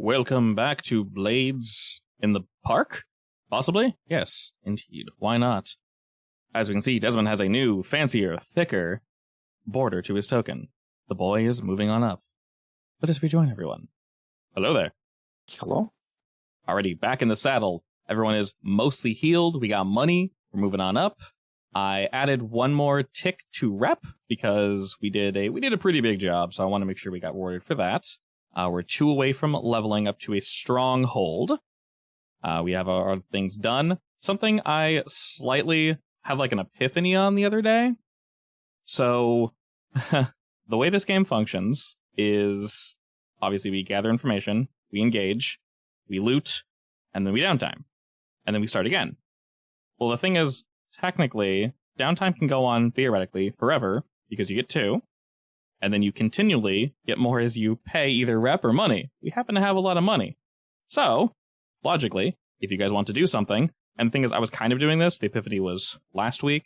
Welcome back to Blades in the Park? Possibly? Yes, indeed. Why not? As we can see, Desmond has a new, fancier, thicker border to his token. The boy is moving on up. Let us rejoin everyone. Hello there. Hello? Already back in the saddle. Everyone is mostly healed. We got money. We're moving on up. I added one more tick to rep because we did a pretty big job, so I want to make sure we got rewarded for that. We're 2 away from leveling up to a stronghold. We have our things done. Something I slightly had like an epiphany on the other day. So, the way this game functions is, obviously we gather information, we engage, we loot, and then we downtime. And then we start again. Well, the thing is, technically, downtime can go on, theoretically, forever, because you get 2. And then you continually get more as you pay either rep or money. We happen to have a lot of money. So, logically, if you guys want to do something, and the thing is, I was kind of doing this, the epiphany was last week.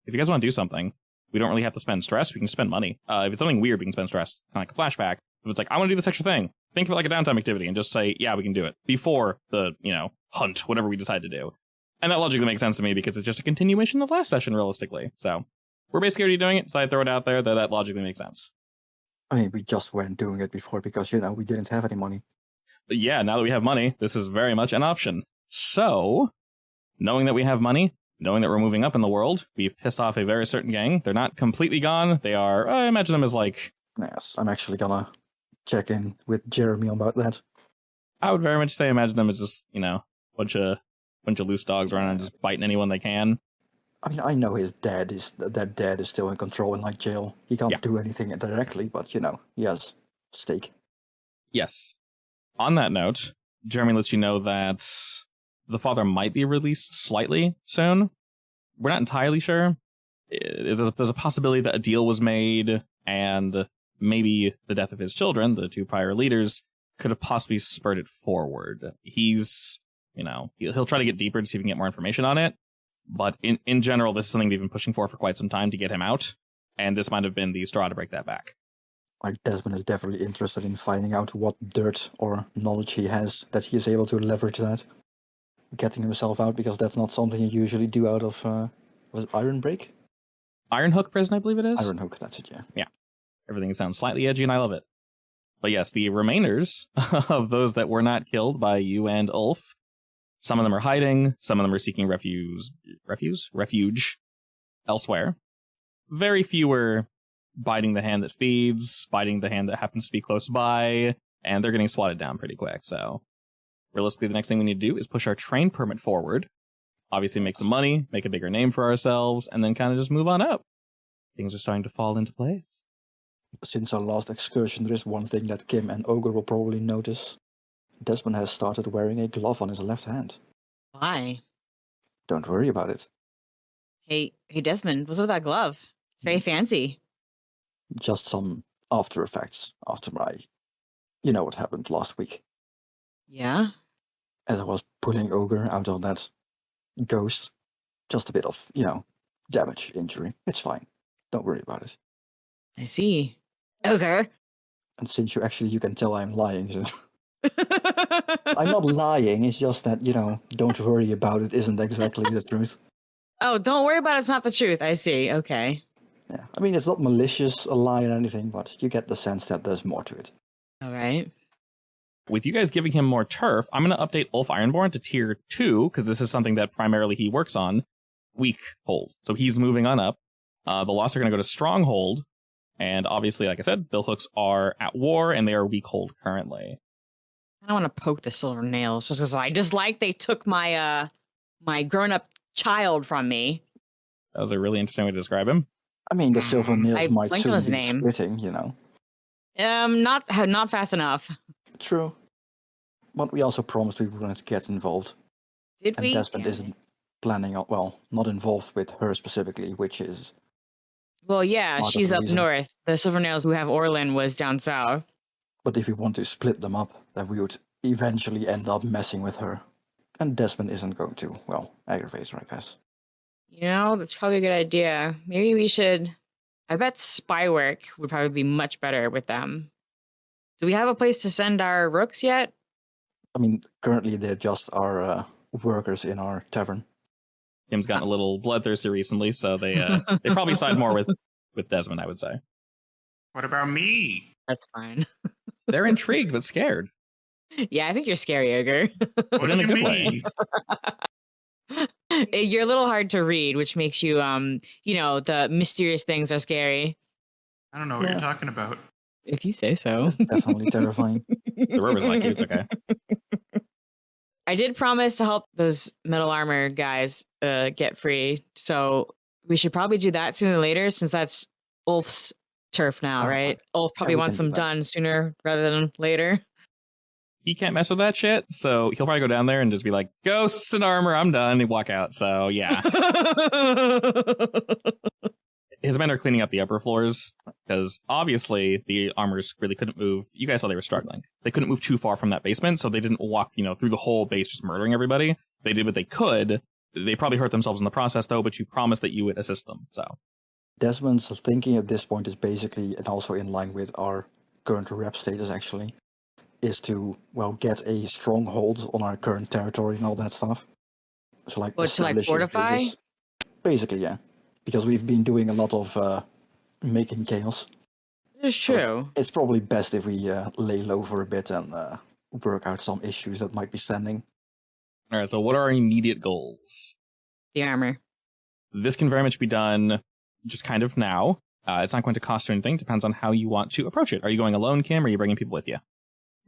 If you guys want to do something, we don't really have to spend stress, we can spend money. If it's something weird, we can spend stress, kind of like a flashback. If it's like, I want to do this extra thing, think of it like a downtime activity and just say, yeah, we can do it. Before the, hunt, whatever we decide to do. And that logically makes sense to me because it's just a continuation of last session, realistically. So, we're basically already doing it, so I throw it out there that logically makes sense. I mean, we just weren't doing it before because, we didn't have any money. But yeah, now that we have money, this is very much an option. So, knowing that we have money, knowing that we're moving up in the world, we've pissed off a very certain gang. They're not completely gone. They are, I imagine them as like... Yes, I'm actually gonna check in with Jeremy about that. I would very much say imagine them as just, bunch of loose dogs running and just biting anyone they can. I mean, I know that dad is still in control in, jail. He can't do anything directly, but, he has stake. Yes. On that note, Jeremy lets you know that the father might be released slightly soon. We're not entirely sure. There's a possibility that a deal was made, and maybe the death of his children, the 2 prior leaders, could have possibly spurred it forward. He's, he'll try to get deeper to see if we can get more information on it. But in general, this is something they've been pushing for quite some time to get him out, and this might have been the straw to break that back. Desmond is definitely interested in finding out what dirt or knowledge he has that he is able to leverage that. Getting himself out, because that's not something you usually do out of, was it Iron Break? Iron Hook prison, I believe it is? Iron Hook, that's it, yeah. Yeah. Everything sounds slightly edgy, and I love it. But yes, the remainders of those that were not killed by you and Ulf, some of them are hiding, some of them are seeking refuge elsewhere. Very few are biting the hand that feeds, biting the hand that happens to be close by, and they're getting swatted down pretty quick. So, realistically, the next thing we need to do is push our train permit forward, obviously make some money, make a bigger name for ourselves, and then kind of just move on up. Things are starting to fall into place. Since our last excursion, there is one thing that Kim and Ogre will probably notice. Desmond has started wearing a glove on his left hand. Why? Don't worry about it. Hey, Desmond, what's with that glove? It's very fancy. Just some after effects after you know what happened last week. Yeah? As I was pulling Ogre out of that ghost, just a bit of, damage, injury. It's fine. Don't worry about it. I see. Okay. And since you can tell I'm lying, so... I'm not lying, it's just that, don't worry about it isn't exactly the truth. Oh, don't worry about it's not the truth. I see. Okay. Yeah, I mean, it's not malicious, a lie or anything, but you get the sense that there's more to it. All right. With you guys giving him more turf, I'm going to update Ulf Ironborn to tier 2, because this is something that primarily he works on. Weak hold. So he's moving on up. The Lost are going to go to Stronghold, and obviously, like I said, Billhooks are at war, and they are weak hold currently. I don't want to poke the silver nails, just because I dislike they took my my grown-up child from me. That was a really interesting way to describe him. I mean, the silver nails might soon be name. splitting, Not fast enough. True. But we also promised we wouldn't get involved. Did we? And Desmond isn't planning on, not involved with her specifically, which is... Well, yeah, she's up north. The silver nails who have Orlin was down south. But if we want to split them up, then we would eventually end up messing with her. And Desmond isn't going to, aggravate her, I guess. That's probably a good idea. Maybe we should... I bet spy work would probably be much better with them. Do we have a place to send our rooks yet? I mean, currently they're just our workers in our tavern. Kim's gotten a little bloodthirsty recently, so they probably side more with Desmond, I would say. What about me? That's fine. They're intrigued but scared. Yeah, I think you're scary, Ogre. What in do a you good way. mean? You're a little hard to read, which makes you, the mysterious things are scary. I don't know what you're talking about. If you say so. It's definitely terrifying. The river's like you, it's okay. I did promise to help those metal armor guys get free, so we should probably do that sooner than later, since that's Ulf's turf now, right? Ulf probably we wants can do them that. done sooner rather than later. He can't mess with that shit, so he'll probably go down there and just be like, ghosts and armor, I'm done, and walk out. So yeah. His men are cleaning up the upper floors, because obviously the armors really couldn't move. You guys saw they were struggling. They couldn't move too far from that basement, so they didn't walk, through the whole base just murdering everybody. They did what they could. They probably hurt themselves in the process, though, but you promised that you would assist them, so. Desmond's thinking at this point is basically, and also in line with our current rep status actually, is to, get a stronghold on our current territory and all that stuff. So What, to establish his fortify? bases. Basically, yeah. Because we've been doing a lot of making chaos. It's true. It's probably best if we lay low for a bit and work out some issues that might be standing. All right, so what are our immediate goals? The armor. This can very much be done just kind of now. It's not going to cost you anything. Depends on how you want to approach it. Are you going alone, Kim, or are you bringing people with you?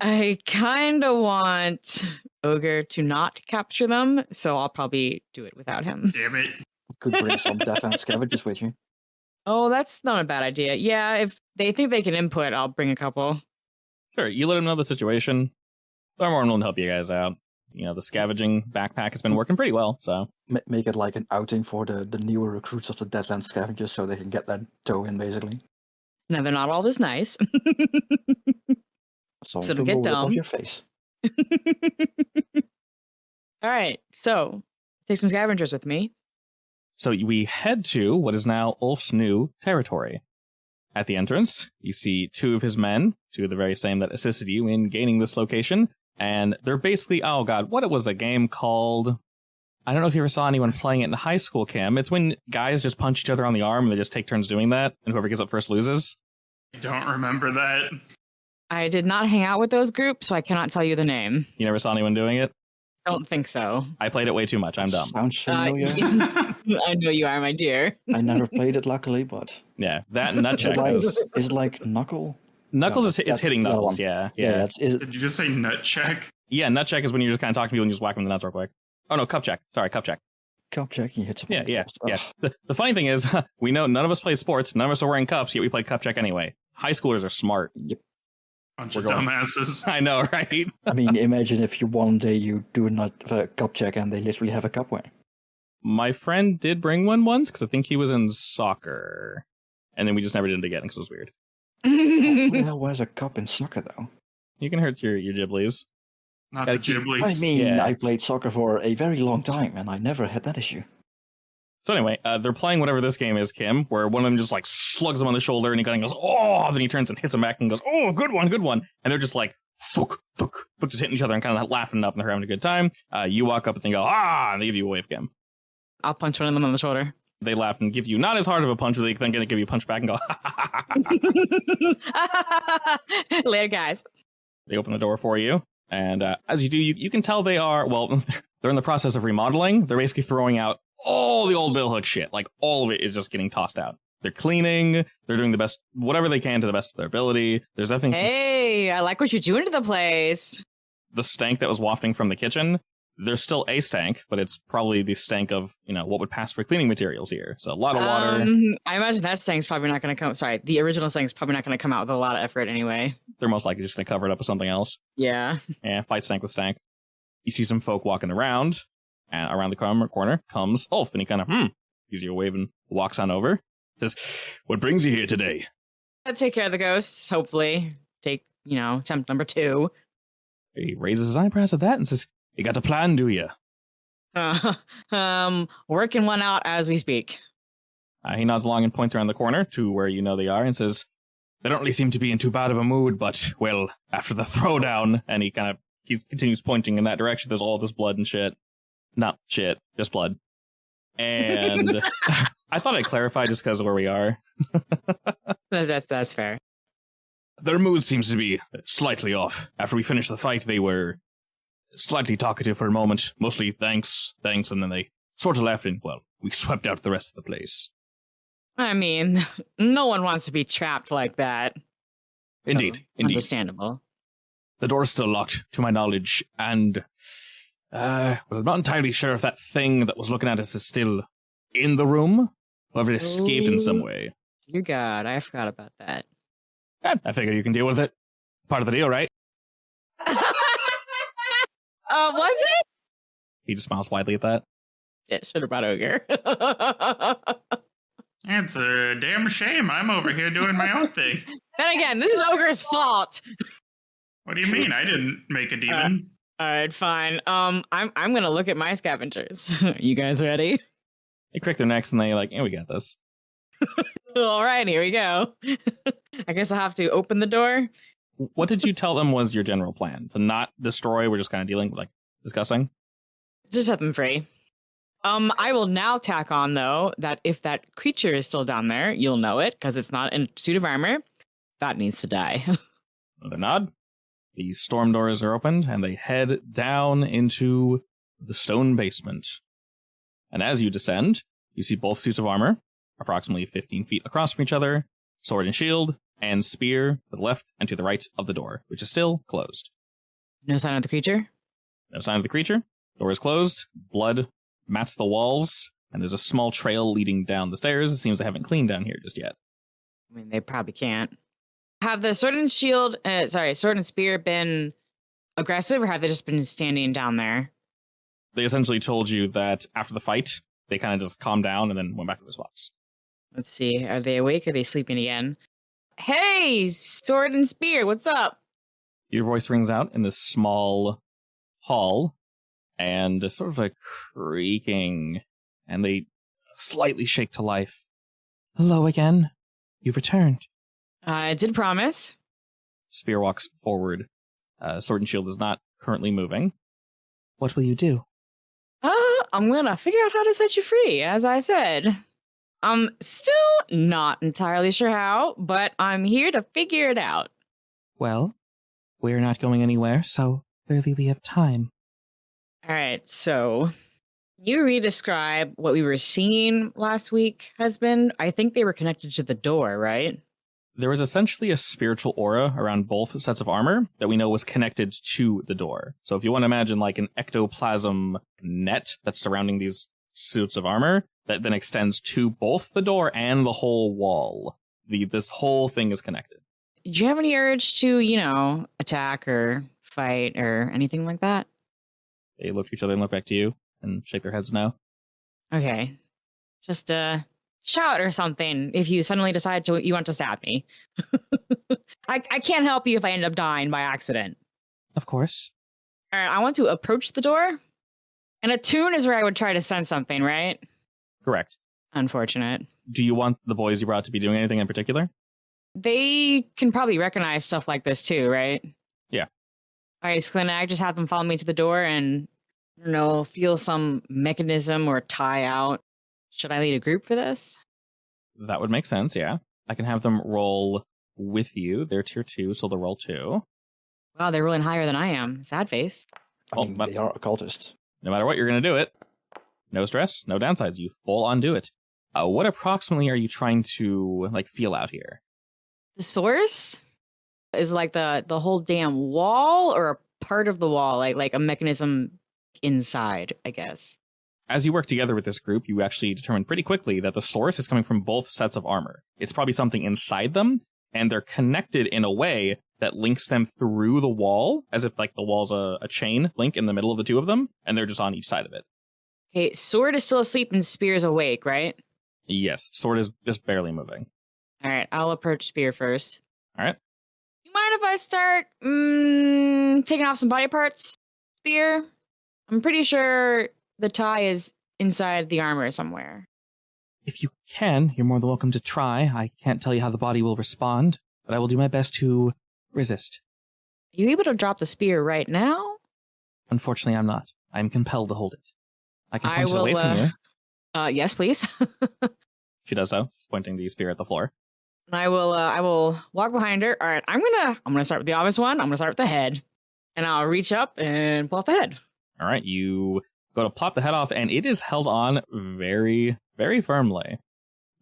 I kind of want Ogre to not capture them, so I'll probably do it without him. Damn it. Could bring some deathland scavengers with you. Oh, that's not a bad idea. Yeah, if they think they can input, I'll bring a couple. Sure, you let them know the situation. They're more than willing to help you guys out. The scavenging backpack has been working pretty well, so. Make it like an outing for the newer recruits of the deathland scavengers so they can get their toe in, basically. No, they're not all this nice. So don't get dumb. your face. All right, so take some scavengers with me. So we head to what is now Ulf's new territory. At the entrance, you see two of his men, two of the very same that assisted you in gaining this location, and they're basically, oh god, what it was a game called? I don't know if you ever saw anyone playing it in high school, Kim. It's when guys just punch each other on the arm and they just take turns doing that, and whoever gets up first loses. I don't remember that. I did not hang out with those groups, so I cannot tell you the name. You never saw anyone doing it? Don't think so. I played it way too much. I'm dumb. Sounds familiar. I know you are, my dear. I never played it, luckily, but... Yeah, that and Nutcheck. Is it like Knuckle? Knuckles No, is that's hitting the other Knuckles, one. yeah. Did you just say nut check? Yeah, Nutcheck is when you're just kind of talking to people and you just whack them in the nuts real quick. Oh no, Cup Check. Sorry, Cup Check. Cup check, he hits him. Yeah. The funny thing is, we know none of us play sports, none of us are wearing cups, yet we play Cup Check anyway. High schoolers are smart. Yep. Bunch We're of going- dumbasses. I know, right? I mean, imagine if one day you do a cup check and they literally have a cupware. My friend did bring one once, because I think he was in soccer. And then we just never did it again, because it was weird. Who the hell wears a cup in soccer, though? You can hurt your Ghiblis. Not Gotta the keep- Ghiblies. I mean, Yeah. I played soccer for a very long time, and I never had that issue. So anyway, they're playing whatever this game is, Kim, where one of them just like slugs him on the shoulder and he kind of goes, oh, then he turns and hits him back and goes, oh, good one. And they're just like, fuck, just hitting each other and kind of laughing up and they're having a good time. You walk up and they go, and they give you a wave, Kim. I'll punch one of them on the shoulder. They laugh and give you not as hard of a punch, but they then going to give you a punch back and go, Later, guys. They open the door for you. And as you do, you can tell they are, well, they're in the process of remodeling. They're basically throwing out all the old billhook shit. Like, all of it is just getting tossed out. They're cleaning. They're doing the best, whatever they can to the best of their ability. There's definitely Hey, I like what you're doing to the place. the stank that was wafting from the kitchen. There's still a stank, but it's probably the stank of, what would pass for cleaning materials here. So a lot of water. I imagine that stank's probably not going to come. Sorry, the original stank's probably not going to come out with a lot of effort anyway. They're most likely just going to cover it up with something else. Yeah. Yeah, fight stank with stank. You see some folk walking around, and around the corner comes Ulf, and he kind of, gives you a wave and walks on over. Says, what brings you here today? I'll take care of the ghosts, hopefully. Take, attempt number 2. He raises his eyebrows at that and says, you got a plan, do you? Working one out as we speak. He nods along and points around the corner to where you know they are and says, they don't really seem to be in too bad of a mood, but, well, after the throwdown, and he kind of he continues pointing in that direction. There's all this blood and shit. Not shit, just blood. And I thought I'd clarify just because of where we are. That's fair. Their mood seems to be slightly off. After we finished the fight, they were slightly talkative for a moment. Mostly thanks, and then they sort of left and, well, we swept out the rest of the place. I mean, no one wants to be trapped like that. Indeed. Understandable. The door's still locked, to my knowledge, and well, I'm not entirely sure if that thing that was looking at us is still in the room, or if it escaped in some way. Dear God, I forgot about that. I figure you can deal with it. Part of the deal, right? Was it? He just smiles widely at that. Yeah, should have brought Ogre. It's a damn shame. I'm over here doing my own thing. Then again, this is Ogre's fault. What do you mean? I didn't make a demon. All right, fine. I'm gonna look at my scavengers. You guys ready? They crick their necks and they like, yeah, we got this. All right, here we go. I guess I'll have to open the door. What did you tell them was your general plan? To not destroy, we're just kind of dealing, like, discussing? Just set them free. I will now tack on, though, that if that creature is still down there, you'll know it, because it's not in a suit of armor. That needs to die. Another nod. The storm doors are opened, and they head down into the stone basement. And as you descend, you see both suits of armor, approximately 15 feet across from each other, sword and shield, and spear to the left and to the right of the door, which is still closed. No sign of the creature? No sign of the creature. Door is closed. Blood mats the walls, and there's a small trail leading down the stairs. It seems they haven't cleaned down here just yet. I mean, they probably can't. Have the sword and sword and spear been aggressive, or have they just been standing down there? They essentially told you that after the fight, they kind of just calmed down and then went back to their spots. Let's see. Are they awake or are they sleeping again? Hey, sword and spear, what's up? Your voice rings out in this small hall, and sort of a creaking, and they slightly shake to life. Hello again. You've returned. I did promise. Spear walks forward. Sword and shield is not currently moving. What will you do? I'm gonna figure out how to set you free, as I said. I'm still not entirely sure how, but I'm here to figure it out. Well, we're not going anywhere, so clearly we have time. All right, so you re-describe what we were seeing last week, husband. I think they were connected to the door, right? There was essentially a spiritual aura around both sets of armor that we know was connected to the door. So if you want to imagine like an ectoplasm net that's surrounding these suits of armor, that then extends to both the door and the whole wall. This whole thing is connected. Did you have any urge to, attack or fight or anything like that? They look at each other and look back to you and shake their heads no. Okay. Just shout or something if you suddenly decide you want to stab me. I can't help you if I end up dying by accident. Of course. All right, I want to approach the door. And attune is where I would try to sense something, right? Correct. Unfortunate. Do you want the boys you brought to be doing anything in particular? They can probably recognize stuff like this too, right? Yeah. All right, so can I just have them follow me to the door and, I don't know, feel some mechanism or tie out? Should I lead a group for this? That would make sense, yeah. I can have them roll with you. They're tier 2, so they'll roll 2. Wow, they're rolling higher than I am. Sad face. I mean, they are occultists. No matter what, you're going to do it. No stress, no downsides. You full on do it. What approximately are you trying to feel out here? The source is like the whole damn wall, or a part of the wall, like a mechanism inside, I guess. As you work together with this group, you actually determine pretty quickly that the source is coming from both sets of armor. It's probably something inside them, and they're connected in a way that links them through the wall, as if the wall's a chain link in the middle of the two of them, and they're just on each side of it. Okay, sword is still asleep and spear is awake, right? Yes, sword is just barely moving. All right, I'll approach spear first. All right. You mind if I start taking off some body parts, spear? I'm pretty sure the tie is inside the armor somewhere. If you can, you're more than welcome to try. I can't tell you how the body will respond, but I will do my best to resist. Are you able to drop the spear right now? Unfortunately, I'm not. I'm compelled to hold it. I can point it away from you. Yes, please. She does so, pointing the spear at the floor. And I will walk behind her. All right, I'm gonna start with the obvious one. I'm gonna start with the head, and I'll reach up and pull off the head. All right, you go to pop the head off, and it is held on very, very firmly.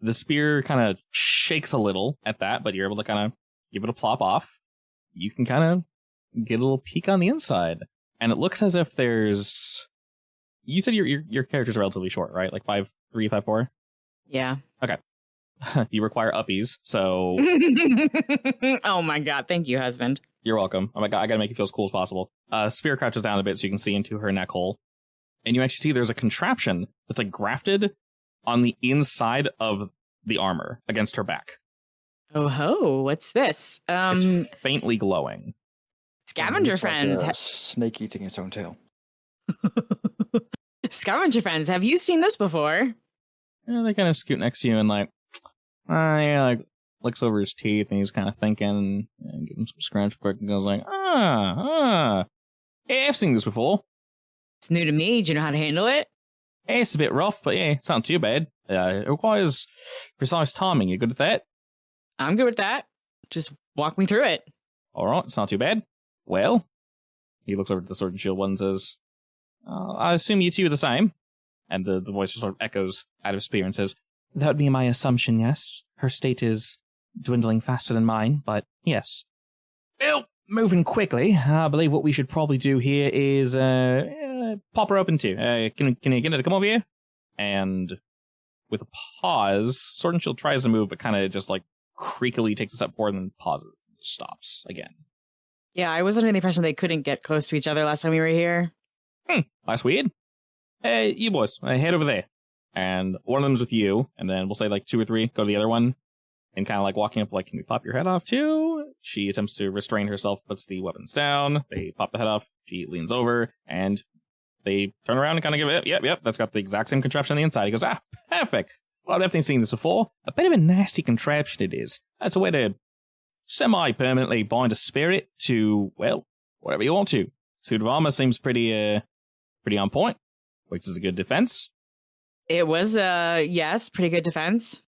The spear kind of shakes a little at that, but you're able to kind of give it a plop off. You can kind of get a little peek on the inside, and it looks as if there's. You said your character's relatively short, right? Like 5'3", 5'4"? Yeah. Okay. You require uppies, so. Oh my god! Thank you, husband. You're welcome. Oh my god, I gotta make you feel as cool as possible. Spear crouches down a bit so you can see into her neck hole, and you actually see there's a contraption that's like grafted on the inside of the armor against her back. Oh ho! What's this? It's faintly glowing. Scavenger Looks like friends. a snake eating its own tail. Scavenger friends. Have you seen this before? Yeah, they kind of scoot next to you and like, like looks over his teeth and he's kind of thinking and give him some scratch quick and goes like, Hey, I've seen this before. It's new to me. Do you know how to handle it? Hey, it's a bit rough, but yeah, it's not too bad. It requires precise timing. You good at that? I'm good with that. Just walk me through it. All right, it's not too bad. Well, he looks over at the sword and shield one and says, I assume you two are the same. And the voice just sort of echoes out of spear and says, that would be my assumption, yes. Her state is dwindling faster than mine, but yes. Well, moving quickly, I believe what we should probably do here is pop her open too. Can you get her to come over here? And with a pause, Sword and Shield tries to move, but kind of just like creakily takes a step forward and then pauses. Stops again. Yeah, I was under the impression they couldn't get close to each other last time we were here. That's weird. Hey, you boys, head over there. And one of them's with you, and then we'll say like 2 or 3, go to the other one, and kind of like walking up, like, can we pop your head off too? She attempts to restrain herself, puts the weapons down, they pop the head off, she leans over, and they turn around and kind of give it, yep, that's got the exact same contraption on the inside. He goes, perfect. Well, I've definitely seen this before. A bit of a nasty contraption it is. That's a way to semi-permanently bind a spirit to, well, whatever you want to. Suit of armor seems pretty on point. Which is a good defense. It was, yes, pretty good defense.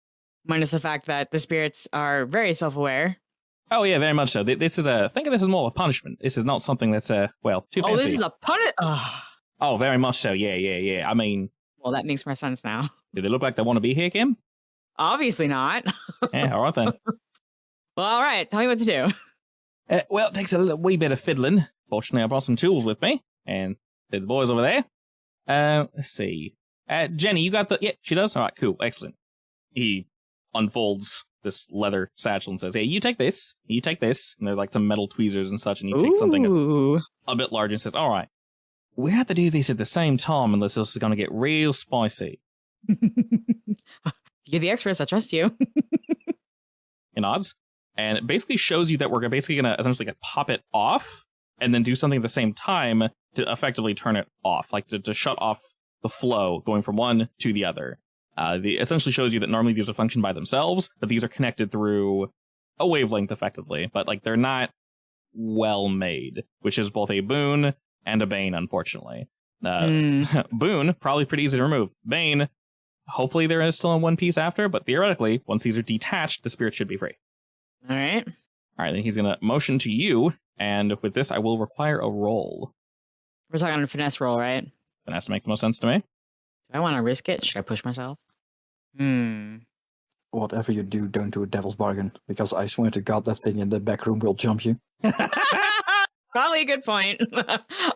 Minus the fact that the spirits are very self-aware. Oh, yeah, very much so. This is think of this as more of a punishment. This is not something that's, too fancy. Oh, this is a punishment? Oh, very much so. Yeah. I mean... Well, that makes more sense now. Do they look like they want to be here, Kim? Obviously not. Yeah, all right then. Well, all right. Tell me what to do. Well, it takes a wee bit of fiddling. Fortunately, I brought some tools with me. And the boys over there. Let's see. Jenny, you got the... Yeah, she does? All right, cool. Excellent. He unfolds this leather satchel and says, hey, you take this. You take this. And they're like some metal tweezers and such. And he takes something that's a bit larger and says, all right, we have to do this at the same time unless this is going to get real spicy. You're the experts. I trust you. He nods. And it basically shows you that we're basically going to essentially pop it off and then do something at the same time to effectively turn it off, like to shut off the flow going from one to the other. It essentially shows you that normally these would function by themselves, but these are connected through a wavelength effectively, but like they're not well made, which is both a boon and a bane, unfortunately. Boon, probably pretty easy to remove. Bane, hopefully they're still in one piece after, but theoretically, once these are detached, the spirit should be free. All right. All right, then he's going to motion to you, and with this, I will require a roll. We're talking a finesse roll, right? Finesse makes the most sense to me. Do I want to risk it? Should I push myself? Whatever you do, don't do a devil's bargain, because I swear to God, that thing in the back room will jump you. Probably a good point.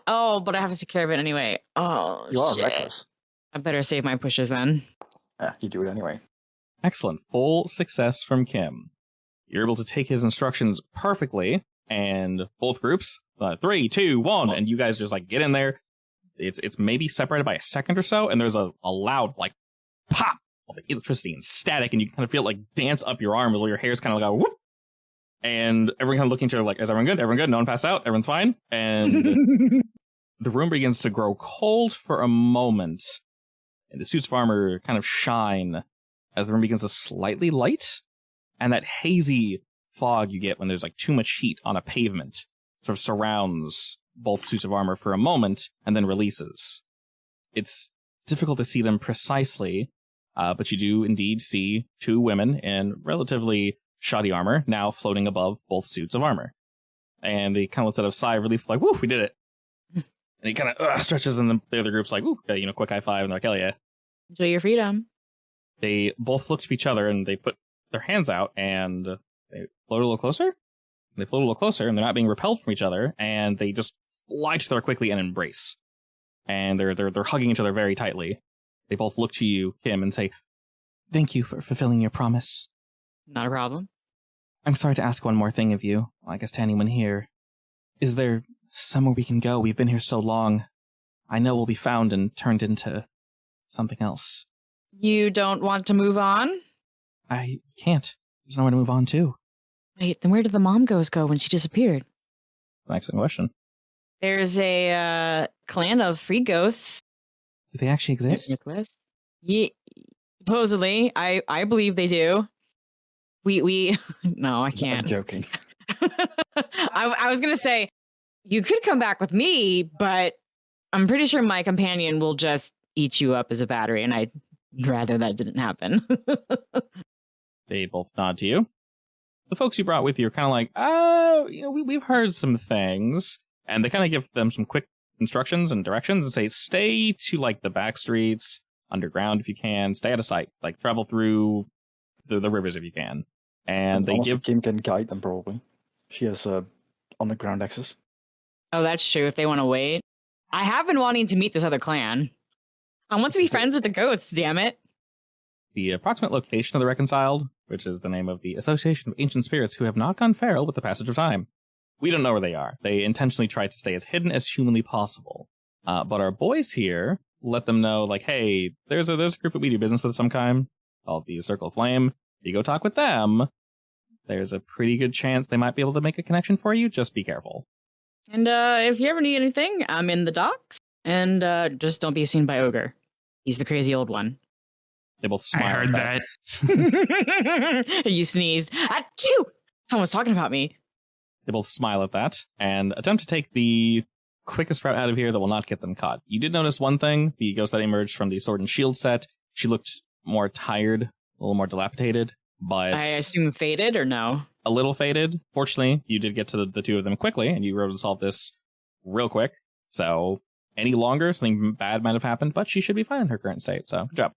Oh, but I have to take care of it anyway. Oh, You are shit. reckless. I better save my pushes then. You do it anyway. Excellent. Full success from Kim. You're able to take his instructions perfectly, and both groups, 3, 2, 1, and you guys just like get in there. It's maybe separated by a second or so, and there's a loud like pop of electricity and static, and you kind of feel it like dance up your arms while your hair's kind of like a whoop. And everyone kind of looking at each other like, is everyone good? Everyone good? No one passed out? Everyone's fine? And the room begins to grow cold for a moment, and the suits of armor kind of shine as the room begins to slightly light, and that hazy fog you get when there's like too much heat on a pavement sort of surrounds both suits of armor for a moment and then releases. It's difficult to see them precisely, but you do indeed see two women in relatively shoddy armor now floating above both suits of armor. And they kind of let out a sigh of relief, like, woo, we did it. And he kind of stretches, and the other group's like, woo, quick high five, and they're like, hell yeah. Enjoy your freedom. They both look to each other, and they put their hands out, and they float a little closer. They float a little closer, and they're not being repelled from each other, and they just fly to each other quickly and embrace. And they're hugging each other very tightly. They both look to you, Kim, and say, thank you for fulfilling your promise. Not a problem. I'm sorry to ask one more thing of you, I guess to anyone here. Is there somewhere we can go? We've been here so long. I know we'll be found and turned into something else. You don't want to move on? I can't. There's nowhere to move on to. Wait, then where did the mom ghost go when she disappeared? Excellent question. There's a clan of free ghosts. Do they actually exist? Yeah, supposedly. I believe they do. We no, I can't. I'm joking. I was gonna say you could come back with me, but I'm pretty sure my companion will just eat you up as a battery, and I'd rather that didn't happen. They both nod to you. The folks you brought with you are kind of like, oh, we've heard some things, and they kind of give them some quick instructions and directions and say, stay to like the back streets, underground if you can, stay out of sight, like travel through the rivers if you can. And they give Kim can guide them probably. She has underground access. Oh, that's true. If they want to wait, I have been wanting to meet this other clan. I want to be friends with the ghosts. Damn it! The approximate location of the Reconciled, which is the name of the Association of Ancient Spirits who have not gone feral with the passage of time. We don't know where they are. They intentionally try to stay as hidden as humanly possible. But our boys here let them know, like, hey, there's a group that we do business with of some kind called the Circle of Flame. If you go talk with them, there's a pretty good chance they might be able to make a connection for you. Just be careful. And if you ever need anything, I'm in the docks. And just don't be seen by Ogre. He's the crazy old one. They both smile. I heard that. You sneezed. Achoo! Someone's talking about me. They both smile at that and attempt to take the quickest route out of here that will not get them caught. You did notice one thing. The ghost that emerged from the Sword and Shield set, she looked more tired, a little more dilapidated, but I assume faded or no? a little faded. Fortunately, you did get to the two of them quickly, and you were able to solve this real quick. So any longer, something bad might have happened, but she should be fine in her current state. So good job.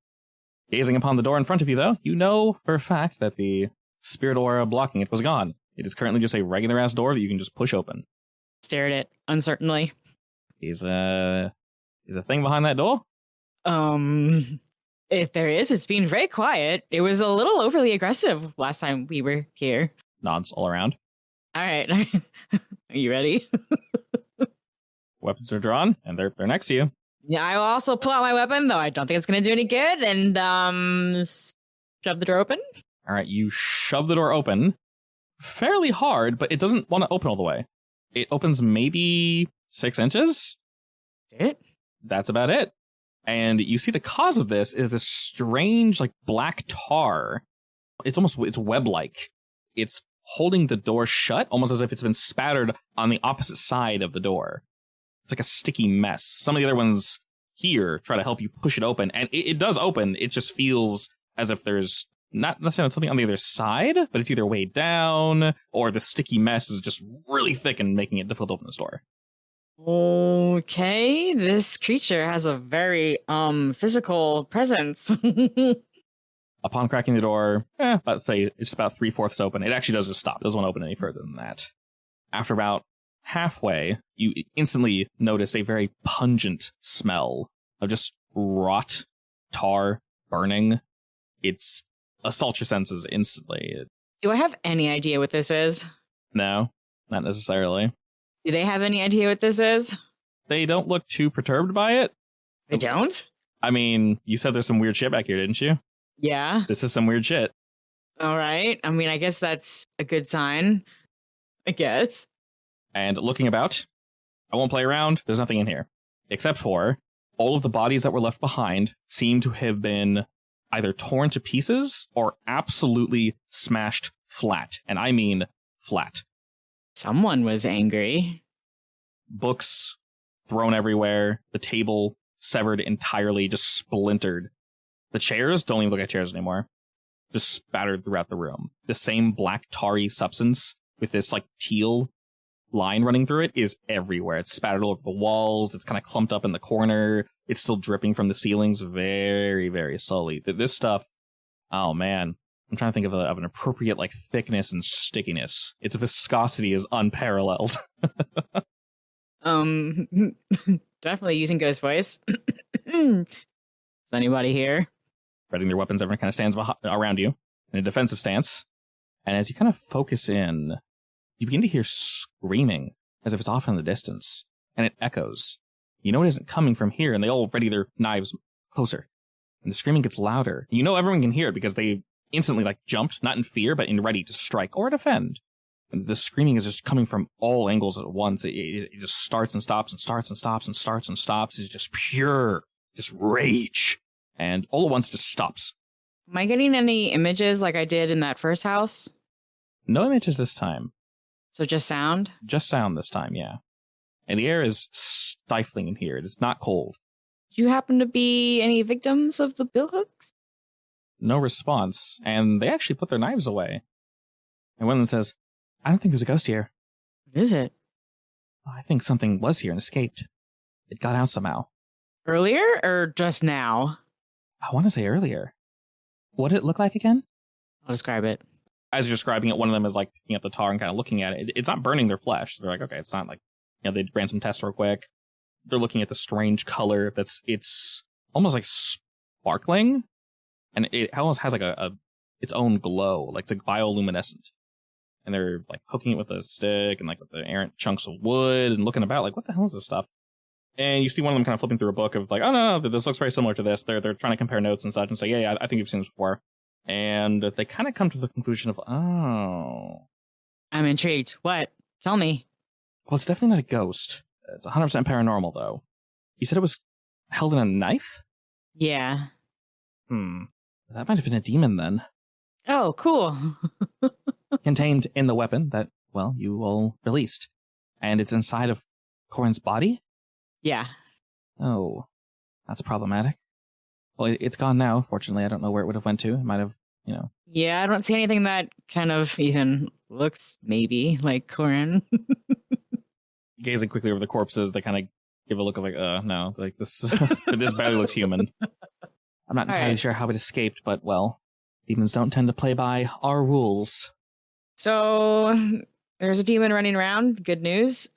Gazing upon the door in front of you, though, you know for a fact that the spirit aura blocking it was gone. It is currently just a regular-ass door that you can just push open. Stare at it uncertainly. Is a thing behind that door? If there is, it's been very quiet. It was a little overly aggressive last time we were here. Nods all around. All right. Are you ready? Weapons are drawn, and they're next to you. Yeah, I will also pull out my weapon, though I don't think it's going to do any good, and shove the door open. All right, you shove the door open fairly hard, but it doesn't want to open all the way. It opens maybe 6 inches. It? That's about it. And you see the cause of this is this strange, like, black tar. It's web-like. It's holding the door shut, almost as if it's been spattered on the opposite side of the door. It's like a sticky mess. Some of the other ones here try to help you push it open, and it does open. It just feels as if there's not necessarily something on the other side, but it's either weighed down, or the sticky mess is just really thick and making it difficult to open this door. Okay, this creature has a very physical presence. Upon cracking the door, let's say it's about 3/4 open. It actually does just stop. It doesn't want to open any further than that. After about halfway, you instantly notice a very pungent smell of just rot, tar, burning. It's assault your senses instantly. Do I have any idea what this is? No, not necessarily. Do they have any idea what this is? They don't look too perturbed by it. They don't? I mean, you said there's some weird shit back here, didn't you? Yeah. This is some weird shit. All right. I mean, I guess that's a good sign. I guess. And looking about, I won't play around. There's nothing in here. Except for all of the bodies that were left behind seem to have been either torn to pieces or absolutely smashed flat. And I mean flat. Someone was angry. books thrown everywhere, the table severed entirely, just splintered. The chairs don't even look like chairs anymore. Just spattered throughout the room. The same black tarry substance with this like teal line running through it is everywhere. It's spattered all over the walls. It's kind of clumped up in the corner. It's still dripping from the ceilings very, very slowly. This stuff, oh man, I'm trying to think of an appropriate like thickness and stickiness. Its viscosity is unparalleled. Definitely using ghost voice. Is anybody here? Readying their weapons, everyone kind of stands around you in a defensive stance. And as you kind of focus in, you begin to hear screaming as if it's off in the distance. And it echoes. You know it isn't coming from here, and they all ready their knives closer. And the screaming gets louder. You know everyone can hear it because they instantly like jumped, not in fear, but in ready to strike or defend. And the screaming is just coming from all angles at once. It just starts and stops and starts and stops and starts and stops. It's just pure, just rage. And all at once just stops. Am I getting any images like I did in that first house? No images this time. So just sound? Just sound this time, yeah. And the air is stifling in here. It is not cold. Do you happen to be any victims of the billhooks? No response. And they actually put their knives away. And one of them says, I don't think there's a ghost here. What is it? I think something was here and escaped. It got out somehow. Earlier or just now? I want to say earlier. What did it look like again? I'll describe it. As you're describing it, one of them is like picking up the tar and kind of looking at it. It's not burning their flesh. They're like, okay, it's not like, they ran some tests real quick. They're looking at the strange color it's almost like sparkling. And it almost has like its own glow. Like it's like bioluminescent. And they're like poking it with a stick and like with the errant chunks of wood and looking about like, what the hell is this stuff? And you see one of them kind of flipping through a book of like, oh no, this looks very similar to this. They're trying to compare notes and such and say, yeah, I think you've seen this before. And they kind of come to the conclusion of, oh. I'm intrigued. What? Tell me. Well, it's definitely not a ghost. It's 100% paranormal, though. You said it was held in a knife? Yeah. That might have been a demon, then. Oh, cool. Contained in the weapon that, well, you all released. And it's inside of Corin's body? Yeah. Oh, that's problematic. Well, it's gone now, fortunately. I don't know where it would have went to. It might have, Yeah, I don't see anything that kind of even looks maybe like Corin. Gazing quickly over the corpses, they kind of give a look of like, no, like this this barely looks human. I'm not entirely sure how it escaped, but, well, demons don't tend to play by our rules. So there's a demon running around. Good news.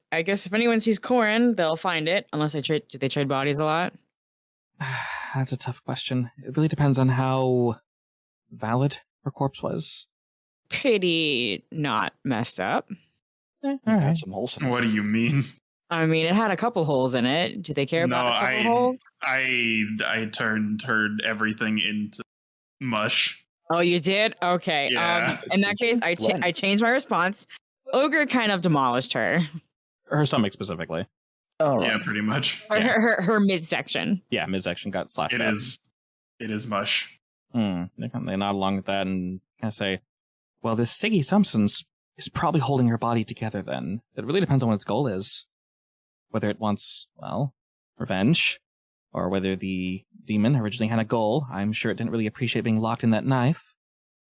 I guess if anyone sees Corin, they'll find it. Unless do they trade bodies a lot? That's a tough question. It really depends on how valid her corpse was. Pretty not messed up. All right. Some holes in it. What do you mean? I mean, it had a couple holes in it. Do they care about a couple holes? I turned everything into mush. Oh, you did? Okay. Yeah. In that case, I changed my response. Ogre kind of demolished her. Her stomach specifically. All right. Yeah, pretty much. Her midsection. Yeah, midsection got slashed. It is mush. They nod along with that and kind of say, well, this sticky substance is probably holding her body together then. It really depends on what its goal is. Whether it wants, well, revenge, or whether the demon originally had a goal. I'm sure it didn't really appreciate being locked in that knife.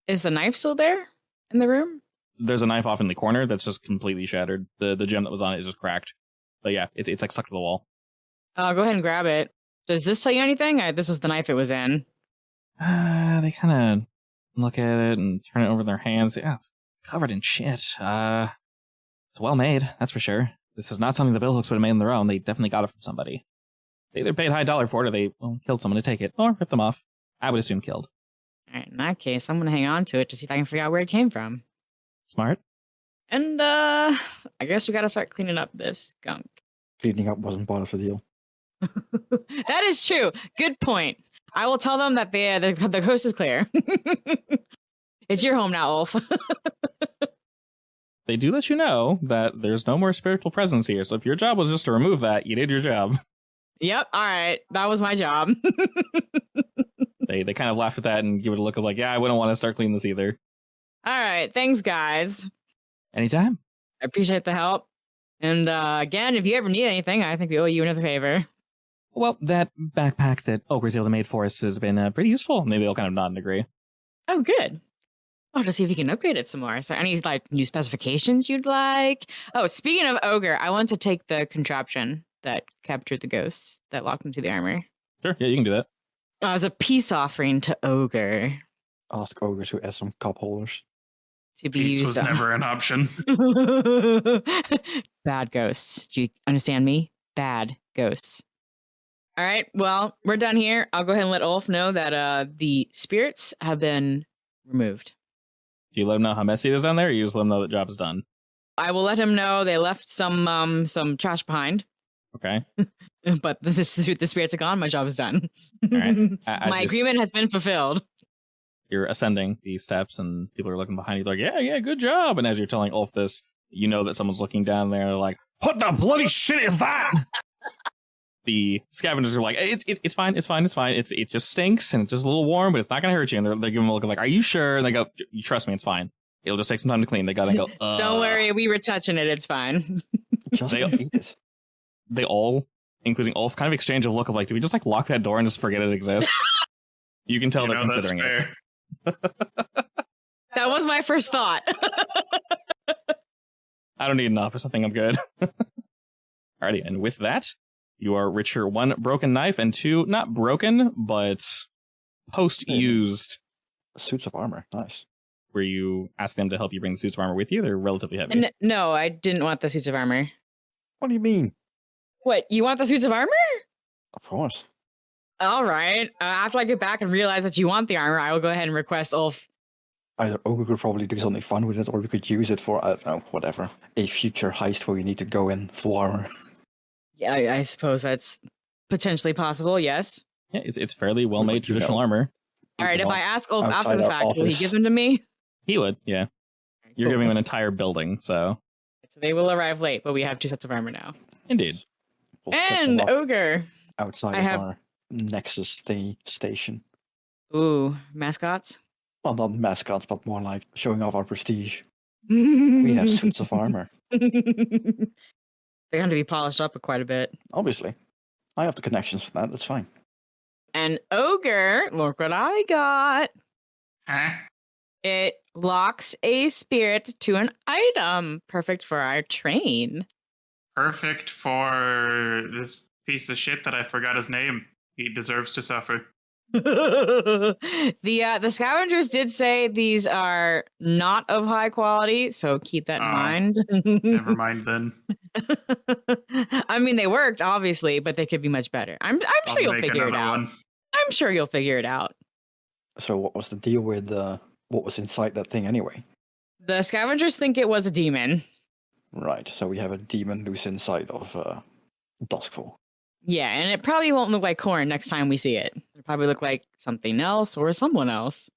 Is the knife still there in the room? There's a knife off in the corner that's just completely shattered. The gem that was on it is just cracked. But yeah, it's like stuck to the wall. Go ahead and grab it. Does this tell you anything? This was the knife it was in. They kind of look at it and turn it over their hands. Yeah, it's covered in shit. It's well made, that's for sure. This is not something the billhooks would have made on their own. They definitely got it from somebody. They either paid high dollar for it or they killed someone to take it, or ripped them off. I would assume killed. All right, in that case, I'm going to hang on to it to see if I can figure out where it came from. Smart. And I guess we got to start cleaning up this gunk. Cleaning up wasn't part of the deal. That is true. Good point. I will tell them that the coast is clear. It's your home now, Ulf. They do let you know that there's no more spiritual presence here, so if your job was just to remove that, you did your job. Yep, all right. That was my job. They kind of laugh at that and give it a look of like, yeah, I wouldn't want to start cleaning this either. All right, thanks, guys. Anytime. I appreciate the help. And again, if you ever need anything, I think we owe you another favor. Well, that backpack that Ogre's able to make for us has been pretty useful. Maybe they'll kind of nod and agree. Oh, good. I'll have to see if we can upgrade it some more. So any like new specifications you'd like? Oh, speaking of Ogre, I want to take the contraption that captured the ghosts that locked into the armor. Sure, yeah, you can do that. As a peace offering to Ogre. Ask Ogre to add some cup holders. To be Peace used was on. never an option. Bad ghosts. Do you understand me? Bad ghosts. All right, well, we're done here. I'll go ahead and let Ulf know that the spirits have been removed. Do you let him know how messy it is down there, or you just let him know the job is done? I will let him know they left some trash behind. Okay. But the spirits are gone. My job is done. All right. My agreement has been fulfilled. You're ascending these steps, and people are looking behind you like, yeah, good job. And as you're telling Ulf this, you know that someone's looking down there like, what the bloody shit is that? The scavengers are like, it's fine. It just stinks, and it's just a little warm, but it's not going to hurt you. And they give them a look like, are you sure? And they go, you trust me, it's fine. It'll just take some time to clean. They go, Don't worry, we were touching it. It's fine. Just eat it. They all, including Ulf, kind of exchange a look of like, do we just like lock that door and just forget it exists? You can tell they're considering it. That was my first thought. I don't need an office. I think I'm good. Alrighty, and with that, you are richer 1 broken knife and 2 not broken, but post-used. Suits of armor. Nice. Where you ask them to help you bring the suits of armor with you. They're relatively heavy. No, I didn't want the suits of armor. What do you mean? What, you want the suits of armor? Of course. All right. After I get back and realize that you want the armor, I will go ahead and request Ulf. Either Ogre could probably do something fun with it, or we could use it for, I don't know, whatever. A future heist where we need to go in full armor. Yeah, I suppose that's potentially possible, yes. Yeah, it's fairly well-made traditional armor. All right, if I ask Ulf after outside the our fact, will he office. give them to me? He would, yeah. You're giving him an entire building, so. So they will arrive late, but we have 2 sets of armor now. Indeed. We'll set And them up Ogre. outside I of have- our Nexus thingy station. Ooh, mascots? Well, not mascots, but more like showing off our prestige. We have suits of armor. They're going to be polished up quite a bit. Obviously. I have the connections for that, that's fine. And Ogre, look what I got. Huh? It locks a spirit to an item. Perfect for our train. Perfect for this piece of shit that I forgot his name. He deserves to suffer. The scavengers did say these are not of high quality, so keep that in Oh, mind. Never mind then. I mean, they worked obviously, but they could be much better. I'm I'll sure you'll make figure it another out. one. I'm sure you'll figure it out. So what was the deal with what was inside that thing anyway? The scavengers think it was a demon. Right, so we have a demon who's inside of Duskfall. Yeah, and it probably won't look like corn next time we see it. It'll probably look like something else or someone else.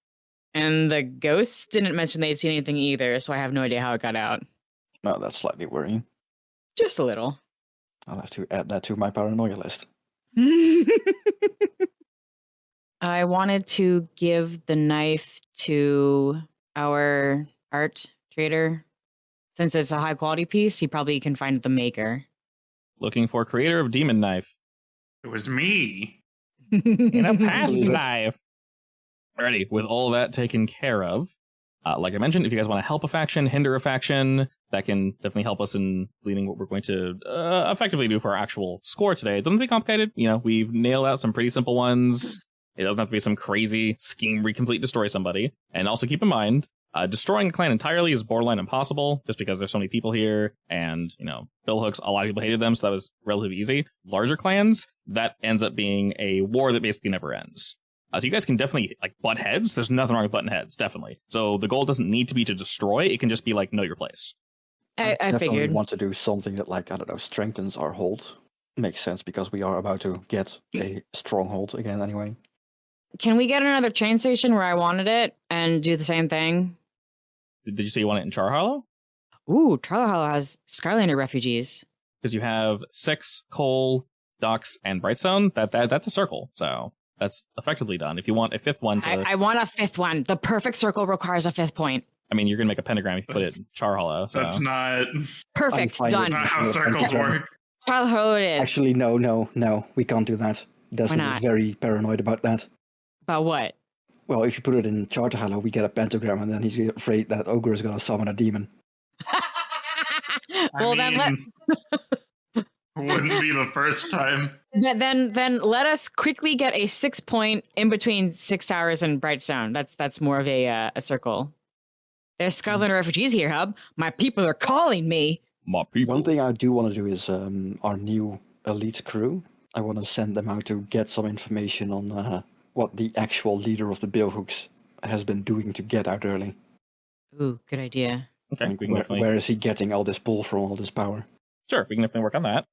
And the ghosts didn't mention they'd seen anything either, so I have no idea how it got out. No, that's slightly worrying. Just a little. I'll have to add that to my paranoia list. I wanted to give the knife to our art trader. Since it's a high quality piece, he probably can find the maker. Looking for creator of demon knife. It was me. In a past life. Alrighty, with all that taken care of, like I mentioned, if you guys want to help a faction, hinder a faction, that can definitely help us in leading what we're going to effectively do for our actual score today. It doesn't have to be complicated. You know, we've nailed out some pretty simple ones. It doesn't have to be some crazy scheme where you complete destroy somebody. And also keep in mind, destroying a clan entirely is borderline impossible, just because there's so many people here, and, you know, billhooks, a lot of people hated them, so that was relatively easy. Larger clans, that ends up being a war that basically never ends. So you guys can definitely, like, butt heads. There's nothing wrong with butting heads, definitely. So the goal doesn't need to be to destroy, it can just be, like, know your place. I definitely figured. want to do something that, like, I don't know, strengthens our hold. Makes sense, because we are about to get a stronghold again anyway. Can we get another train station where I wanted it and do the same thing? Did you say you want it in Char Hollow? Ooh, Charlotte Hollow has Skylander refugees. Because you have 6 coal, docks, and Brightstone. That's a circle, so that's effectively done. If you want a 5th one to... I want a 5th one. The perfect circle requires a 5th point. I mean, you're going to make a pentagram if you put it in Char Hollow. So. That's not, Perfect. fine Done. with not how circles work. Char Hollow it is. Actually, no. We can't do that. Desmond not? is very paranoid about that. About what? Well, if you put it in Charter Hollow, we get a pentagram, and then he's afraid that Ogre is going to summon a demon. Well, Wouldn't be the first time. then let us quickly get a 6-point in between Six Towers and Brightstone. That's more of a circle. There's Scoundrels refugees here, Hub. My people are calling me. My people. One thing I do want to do is our new elite crew. I want to send them out to get some information on what the actual leader of the Billhooks has been doing to get out early. Ooh, good idea. Okay, Like, we can definitely... where is he getting all this pull from, all this power? Sure, we can definitely work on that.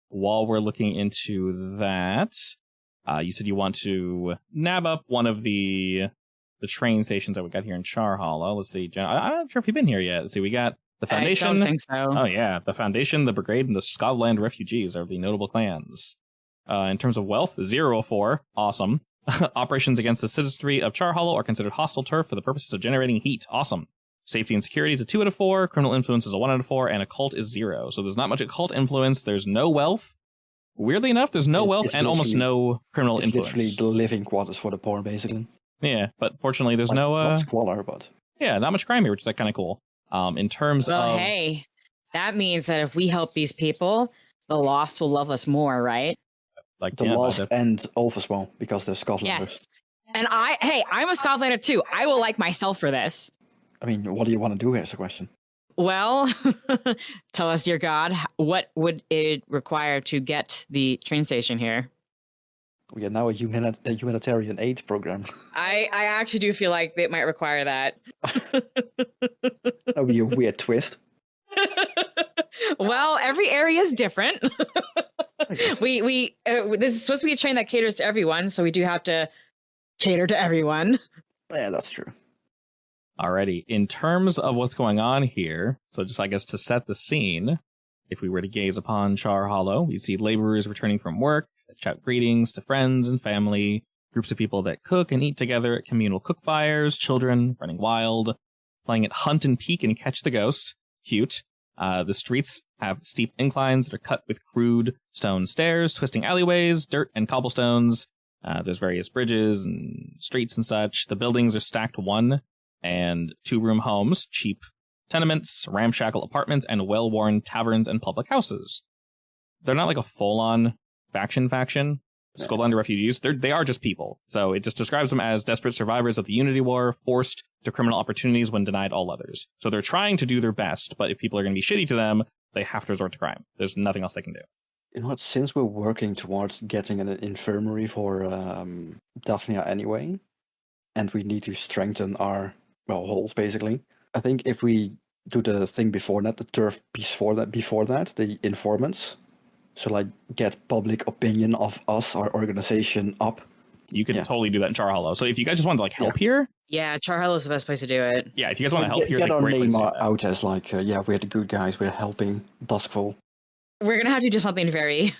While we're looking into that, you said you want to nab up one of the train stations that we got here in Char Hollow. Let's see, Jen, I'm not sure if you've been here yet. Let's see, we got the Foundation. I don't think so. Oh yeah, the Foundation, the Brigade, and the Scotland Refugees are the notable clans. In terms of wealth, 004, awesome. Operations against the citizenry of Char Hollow are considered hostile turf for the purposes of generating heat, awesome. Safety and security is a 2 out of 4, criminal influence is a 1 out of 4, and occult is 0. So there's not much occult influence, there's no wealth. Weirdly enough, there's no wealth and almost no criminal It's influence. literally the living quarters for the poor, basically. Yeah, but fortunately there's Like, no... not squalor, but... Yeah, not much crime here, which is kind of cool. In terms Well, of... hey, that means that if we help these people, the Lost will love us more, right? The Lost and Ulf as well, because they're Scotlanders. Yes. And I'm a Scotlander too. I will like myself for this. I mean, what do you want to do here is the question. Well, tell us, dear God, what would it require to get the train station here? We are now a humanitarian aid program. I actually do feel like it might require that. That would be a weird twist. Well, every area is different. we this is supposed to be a train that caters to everyone, so we do have to cater to everyone. Yeah, that's true. Alrighty, in terms of what's going on here, so just I guess to set the scene, if we were to gaze upon Char Hollow, we see laborers returning from work that shout greetings to friends and family, groups of people that cook and eat together at communal cook fires, children running wild, playing at hunt and peek and catch the ghost. Cute. The streets have steep inclines that are cut with crude stone stairs, twisting alleyways, dirt and cobblestones. There's various bridges and streets and such. The buildings are stacked 1- and 2-room homes, cheap tenements, ramshackle apartments, and well-worn taverns and public houses. They're not like a full-on faction. Scotland refugees, they are just people. So it just describes them as desperate survivors of the Unity War, forced to criminal opportunities when denied all others. So they're trying to do their best, but if people are going to be shitty to them, they have to resort to crime. There's nothing else they can do. You know what, since we're working towards getting an infirmary for Daphnia anyway, and we need to strengthen our, holes basically, I think if we do the thing before that, the turf piece before that, the informants, so like get public opinion of us, our organization up. You could totally do that in Char Hollow. So if you guys just want to help here, Yeah, Char Hollow is the best place to do it. yeah, if you guys want to help, here's get a our great place name to do that. out as like, we're the good guys, we're helping Duskfall. We're gonna have to do something very,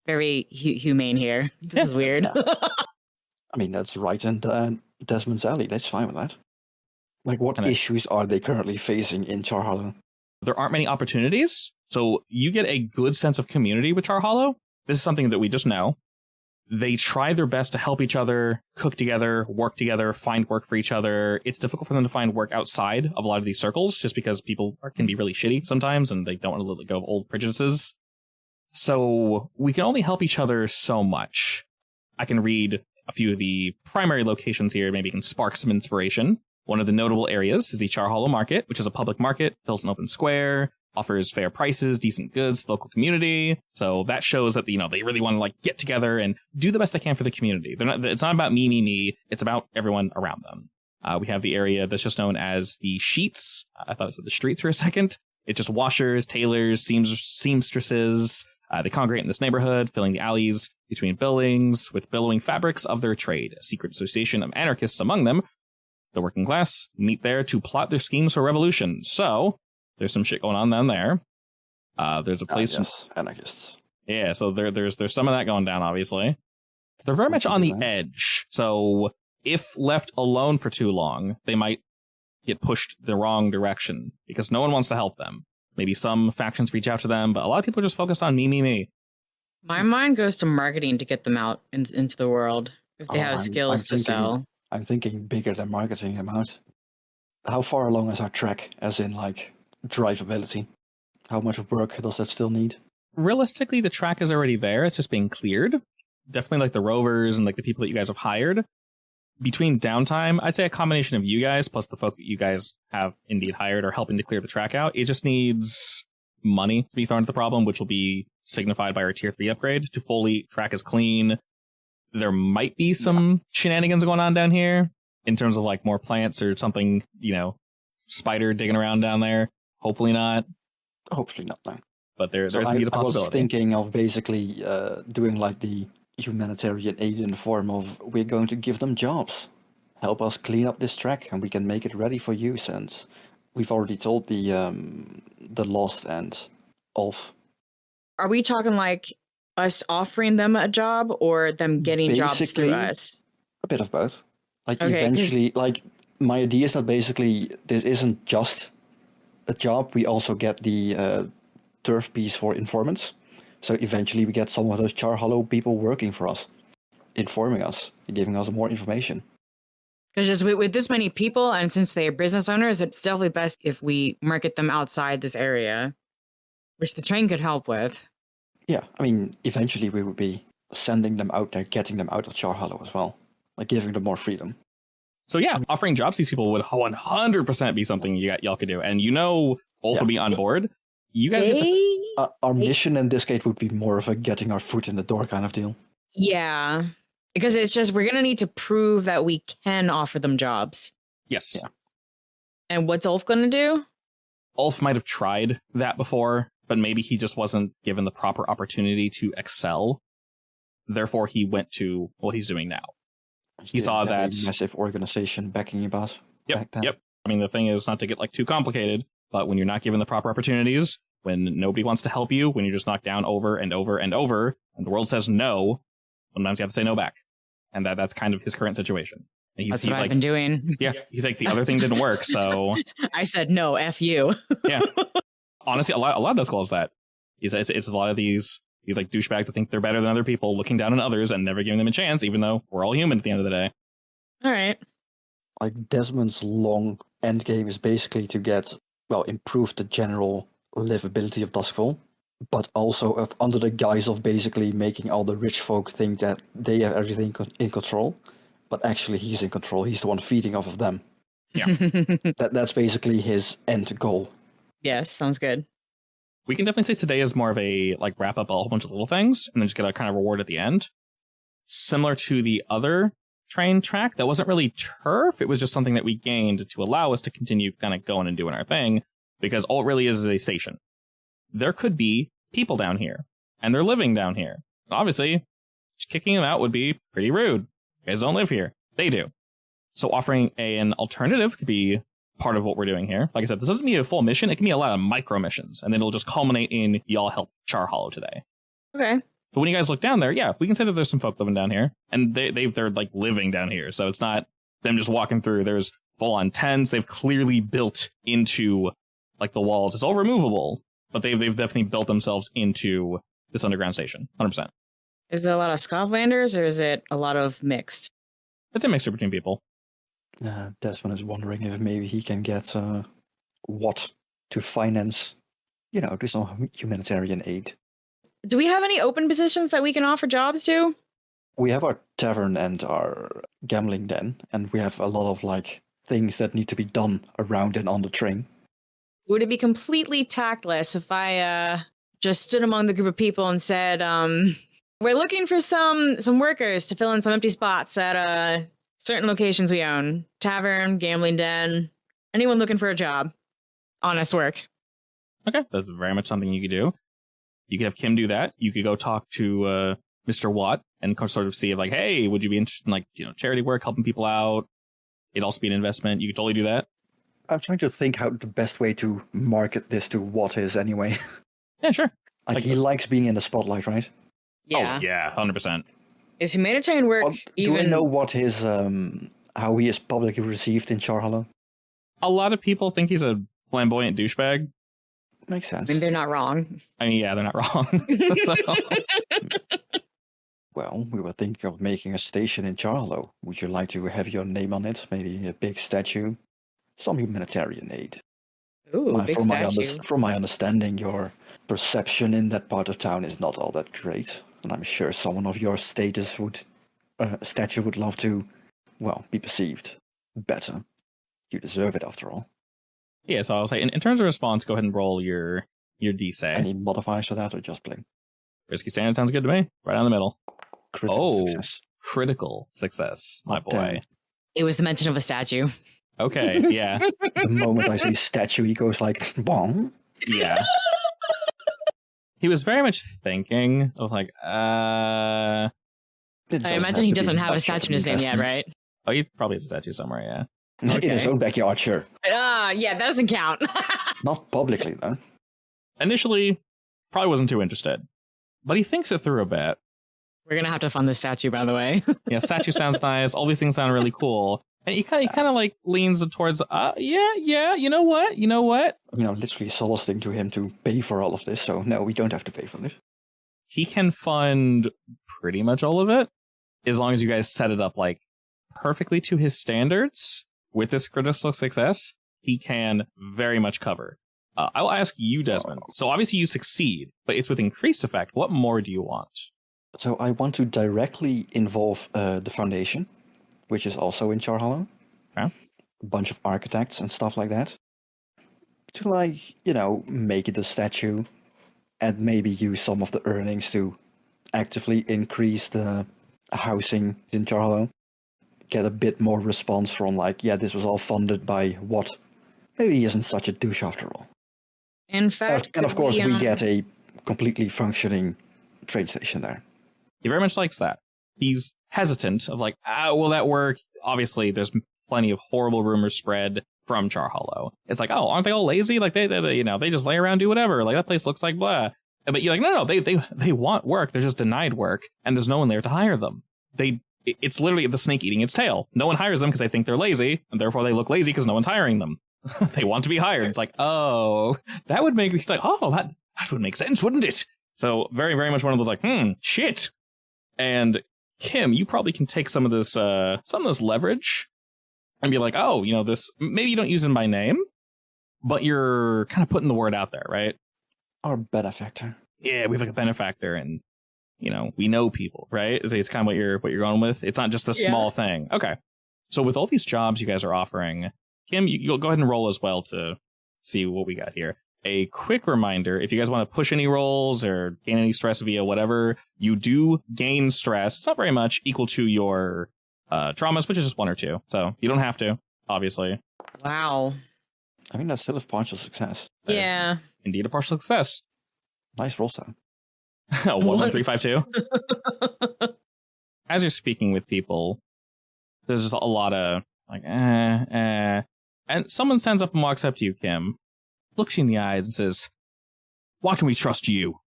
very humane here. This is weird. I mean, that's right in Desmond's alley. That's fine with that. Like, what issues are they currently facing in Char Hollow? There aren't many opportunities, so you get a good sense of community with Char Hollow. This is something that we just know. They try their best to help each other, cook together, work together, find work for each other. It's difficult for them to find work outside of a lot of these circles, just because people can be really shitty sometimes, and they don't want to let go of old prejudices. So we can only help each other so much. I can read a few of the primary locations here, maybe can spark some inspiration. One of the notable areas is the Char Hollow Market, which is a public market, built in open square, offers fair prices, decent goods to the local community. So that shows that, they really want to get together and do the best they can for the community. It's not about me. It's about everyone around them. We have the area that's just known as the Sheets. I thought it said the streets for a second. It's just washers, tailors, seamstresses. They congregate in this neighborhood, filling the alleys between buildings with billowing fabrics of their trade. A secret association of anarchists among them, the working class, meet there to plot their schemes for revolution. So there's some shit going on down there. There's a place. Yes, anarchists. Yeah, so there's some of that going down. Obviously, they're very much on the edge. So if left alone for too long, they might get pushed the wrong direction because no one wants to help them. Maybe some factions reach out to them, but a lot of people are just focused on me. My mind goes to marketing to get them out into the world if they have skills to sell. I'm thinking bigger than marketing them out. How far along is our track, as in, like, drivability? How much work does that still need? Realistically, the track is already there. It's just being cleared. Definitely like the rovers and like the people that you guys have hired. Between downtime, I'd say a combination of you guys plus the folk that you guys have indeed hired are helping to clear the track out. It just needs money to be thrown at the problem, which will be signified by our tier 3 upgrade to fully track is clean. There might be some shenanigans going on down here in terms of like more plants or something, spider digging around down there. Hopefully not. Hopefully not, no. But there's indeed a possibility. I was thinking of basically doing like the humanitarian aid in the form of we're going to give them jobs. Help us clean up this track and we can make it ready for use. And we've already told the Lost and Ulf. Are we talking like us offering them a job or them getting jobs through us? A bit of both. Like eventually, like my idea is that basically this isn't just a job. We also get the turf piece for informants. So eventually we get some of those Char Hollow people working for us, informing us, giving us more information. Because just with this many people, and since they are business owners, it's definitely best if we market them outside this area, which the train could help with. Yeah, I mean, eventually we would be sending them out there, getting them out of Char Hollow as well, like giving them more freedom. So yeah, offering jobs to these people would 100% be something y'all could do. And Ulf would be on board. You guys our mission in this case would be more of a getting our foot in the door kind of deal. Yeah, because it's just we're going to need to prove that we can offer them jobs. Yes. Yeah. And what's Ulf going to do? Ulf might have tried that before, but maybe he just wasn't given the proper opportunity to excel. Therefore, he went to what he's doing now. He saw that massive organization backing you, boss. Yep. I mean, the thing is not to get like too complicated, but when you're not given the proper opportunities, when nobody wants to help you, when you're just knocked down over and over and over, and the world says no, sometimes you have to say no back. And that's kind of his current situation. And that's what I've been doing. Yeah, he's like, the other thing didn't work, so... I said, no, F you. Yeah. Honestly, a lot of Duskull is that. It's a lot of these like douchebags that think they're better than other people, looking down on others and never giving them a chance, even though we're all human at the end of the day. All right. Like, Desmond's long end game is basically to get, improve the general livability of Duskull, but also under the guise of basically making all the rich folk think that they have everything in control, but actually he's in control. He's the one feeding off of them. Yeah. That's basically his end goal. Yes, sounds good. We can definitely say today is more of a wrap up a whole bunch of little things and then just get a kind of reward at the end. Similar to the other train track, that wasn't really turf. It was just something that we gained to allow us to continue kind of going and doing our thing, because all it really is a station. There could be people down here, and they're living down here. Obviously, kicking them out would be pretty rude. You guys don't live here. They do. So offering an alternative could be part of what we're doing here. Like I said, this doesn't mean a full mission. It can be a lot of micro missions, and then it'll just culminate in y'all help Char Hollow today. Okay. So when you guys look down there, yeah, we can say that there's some folk living down here, and they're like living down here. So it's not them just walking through. There's full-on tents. They've clearly built into like the walls. It's all removable, but they've definitely built themselves into this underground station. 100%. Is it a lot of Scotlanders or is it a lot of mixed? It's a mixture between people. Desmond is wondering if maybe he can get Watt to finance, do some humanitarian aid. Do we have any open positions that we can offer jobs to? We have our tavern and our gambling den, and we have a lot of things that need to be done around and on the train. Would it be completely tactless if I just stood among the group of people and said, we're looking for some workers to fill in some empty spots at certain locations we own? Tavern, gambling den, anyone looking for a job. Honest work. Okay, that's very much something you could do. You could have Kim do that. You could go talk to Mr. Watt and sort of see if hey, would you be interested in charity work, helping people out? It'd also be an investment. You could totally do that. I'm trying to think how the best way to market this to Watt is anyway. Yeah, sure. He likes being in the spotlight, right? Yeah. Oh, yeah, 100%. Is humanitarian work Do I know what his how he is publicly received in Char Hollow? a lot of people think he's a flamboyant douchebag. Makes sense. I mean, they're not wrong. I mean, yeah, they're not wrong. So, Well, we were thinking of making a station in Charlo. Would you like to have your name on it? Maybe a big statue? Some humanitarian aid. Ooh, big statue. From my understanding, your perception in that part of town is not all that great. And I'm sure someone of your status statue would love to, well, be perceived better. You deserve it after all. yeah, so I'll say, in terms of response, go ahead and roll your D-say. Any modifiers for that or just plain? Risky standard sounds good to me. Right down the middle. Critical success. Critical success, my boy. Damn. It was the mention of a statue. Okay, yeah. The moment I see statue, he goes like, bong. Yeah. He was very much thinking of like, I imagine he doesn't have a statue in his name yet, right? Oh, he probably has a statue somewhere, yeah. In his own backyard, sure. Yeah, that doesn't count. Not publicly, though. Initially, probably wasn't too interested. But he thinks it through a bit. We're going to have to fund this statue, by the way. Yeah, statue sounds nice. All these things sound really cool. And he kind of like leans towards, yeah, you know what? Literally soliciting to him to pay for all of this, so no, we don't have to pay for this. He can fund pretty much all of it, as long as you guys set it up like perfectly to his standards. With this critical success, he can very much cover. I will ask you, Desmond. So obviously you succeed, but it's with increased effect. What more do you want? So I want to directly involve the foundation, which is also in Charhollow. Okay. A bunch of architects and stuff like that. To make it a statue and maybe use some of the earnings to actively increase the housing in Charhollow. Get a bit more response from this was all funded by what? Maybe he isn't such a douche after all. In fact, and of course we get a completely functioning train station there. He very much likes that. He's hesitant of will that work? Obviously, there's plenty of horrible rumors spread from Charhollow. It's like, oh, aren't they all lazy? Like they just lay around, do whatever. Like that place looks like blah. But you're like, no, they want work. They're just denied work, and there's no one there to hire them. It's literally the snake eating its tail. No one hires them because they think they're lazy, and therefore they look lazy because no one's hiring them. They want to be hired. It's like, oh, that would make these that would make sense, wouldn't it? So very, very much one of those shit. And Kim, you probably can take some of this leverage and be like, oh, this, maybe you don't use him by name, but you're kind of putting the word out there, right? Our benefactor. Yeah, we have a benefactor, and we know people, right? Is kind of what you're going with. It's not just a small thing. Okay. So with all these jobs you guys are offering, Kim, you'll go ahead and roll as well to see what we got here. A quick reminder, if you guys want to push any rolls or gain any stress via whatever, you do gain stress. It's not very much, equal to your traumas, which is just 1 or 2. So you don't have to, obviously. Wow. I mean, that's still a partial success. Yeah. Indeed a partial success. Nice roll sound. 11352. As you're speaking with people, there's just a lot of and someone stands up and walks up to you, Kim, looks you in the eyes and says, "Why can we trust you?"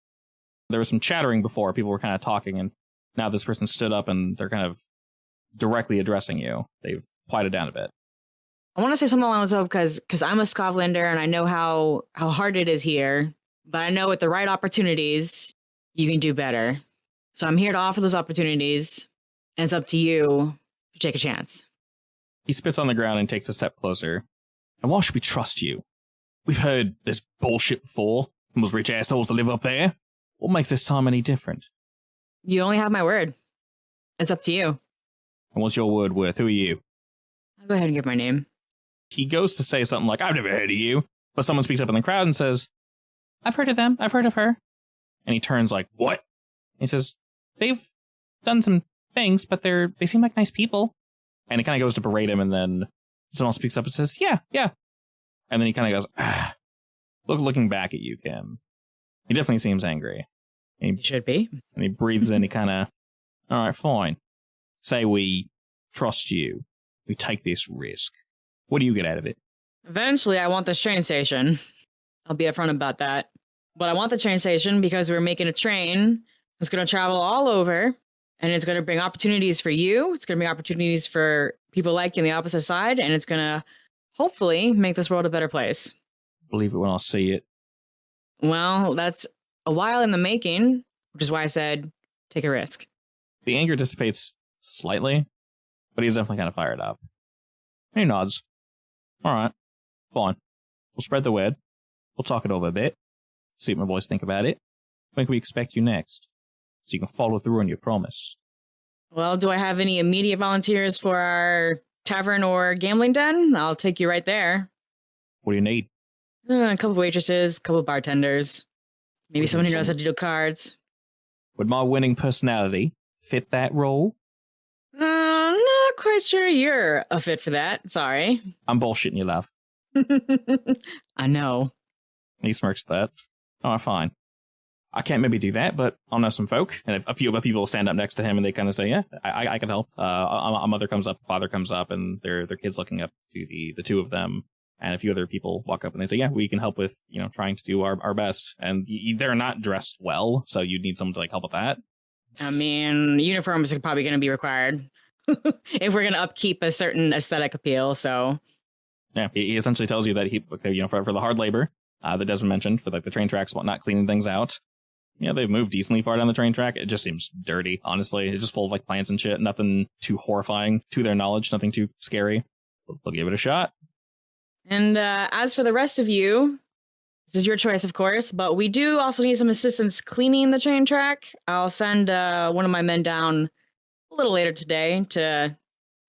There was some chattering before. People were kind of talking, and now this person stood up and they're kind of directly addressing you. They've quieted down a bit. I want to say something along those lines because I'm a Scotlander and I know how hard it is here, but I know with the right opportunities, you can do better. So I'm here to offer those opportunities, and it's up to you to take a chance. He spits on the ground and takes a step closer. And why should we trust you? We've heard this bullshit before from those rich assholes that live up there. What makes this time any different? You only have my word. It's up to you. And what's your word worth? Who are you? I'll go ahead and give my name. He goes to say something like, I've never heard of you. But someone speaks up in the crowd and says, I've heard of them. I've heard of her. And he turns like, what? He says, they've done some things, but they seem like nice people. And he kind of goes to berate him, and then someone else speaks up and says, yeah. And then he kind of goes, looking back at you, Kim. He definitely seems angry. He should be. And he breathes in, he kind of, all right, fine. Say we trust you. We take this risk. What do you get out of it? Eventually, I want this train station. I'll be upfront about that. But I want the train station because we're making a train that's going to travel all over, and it's going to bring opportunities for you. It's going to bring opportunities for people like you on the opposite side, and it's going to hopefully make this world a better place. Believe it when I see it. Well, that's a while in the making, which is why I said take a risk. The anger dissipates slightly, but he's definitely kind of fired up. He nods. All right, fine. We'll spread the word. We'll talk it over a bit. See what my boys think about it. When can we expect you next? So you can follow through on your promise. Well, do I have any immediate volunteers for our tavern or gambling den? I'll take you right there. What do you need? A couple waitresses, a couple bartenders. Maybe someone who knows how to deal cards. Would my winning personality fit that role? Not quite sure you're a fit for that. Sorry. I'm bullshitting you, love. I know. He smirks at that. All right, fine. I can't maybe do that, but I'll know some folk. And a few other people stand up next to him and they kind of say, yeah, I can help. A mother comes up, a father comes up, and their kids looking up to the two of them. And a few other people walk up and they say, yeah, we can help with, trying to do our best. And they're not dressed well, so you'd need someone to help with that. I mean, uniforms are probably going to be required if we're going to upkeep a certain aesthetic appeal, so. Yeah, he essentially tells you that for the hard labor that Desmond mentioned, for the train tracks and whatnot, cleaning things out. They've moved decently far down the train track. It just seems dirty, honestly. It's just full of plants and shit. Nothing too horrifying to their knowledge. Nothing too scary. They'll give it a shot. And as for the rest of you, this is your choice, of course, but we do also need some assistance cleaning the train track. I'll send one of my men down a little later today to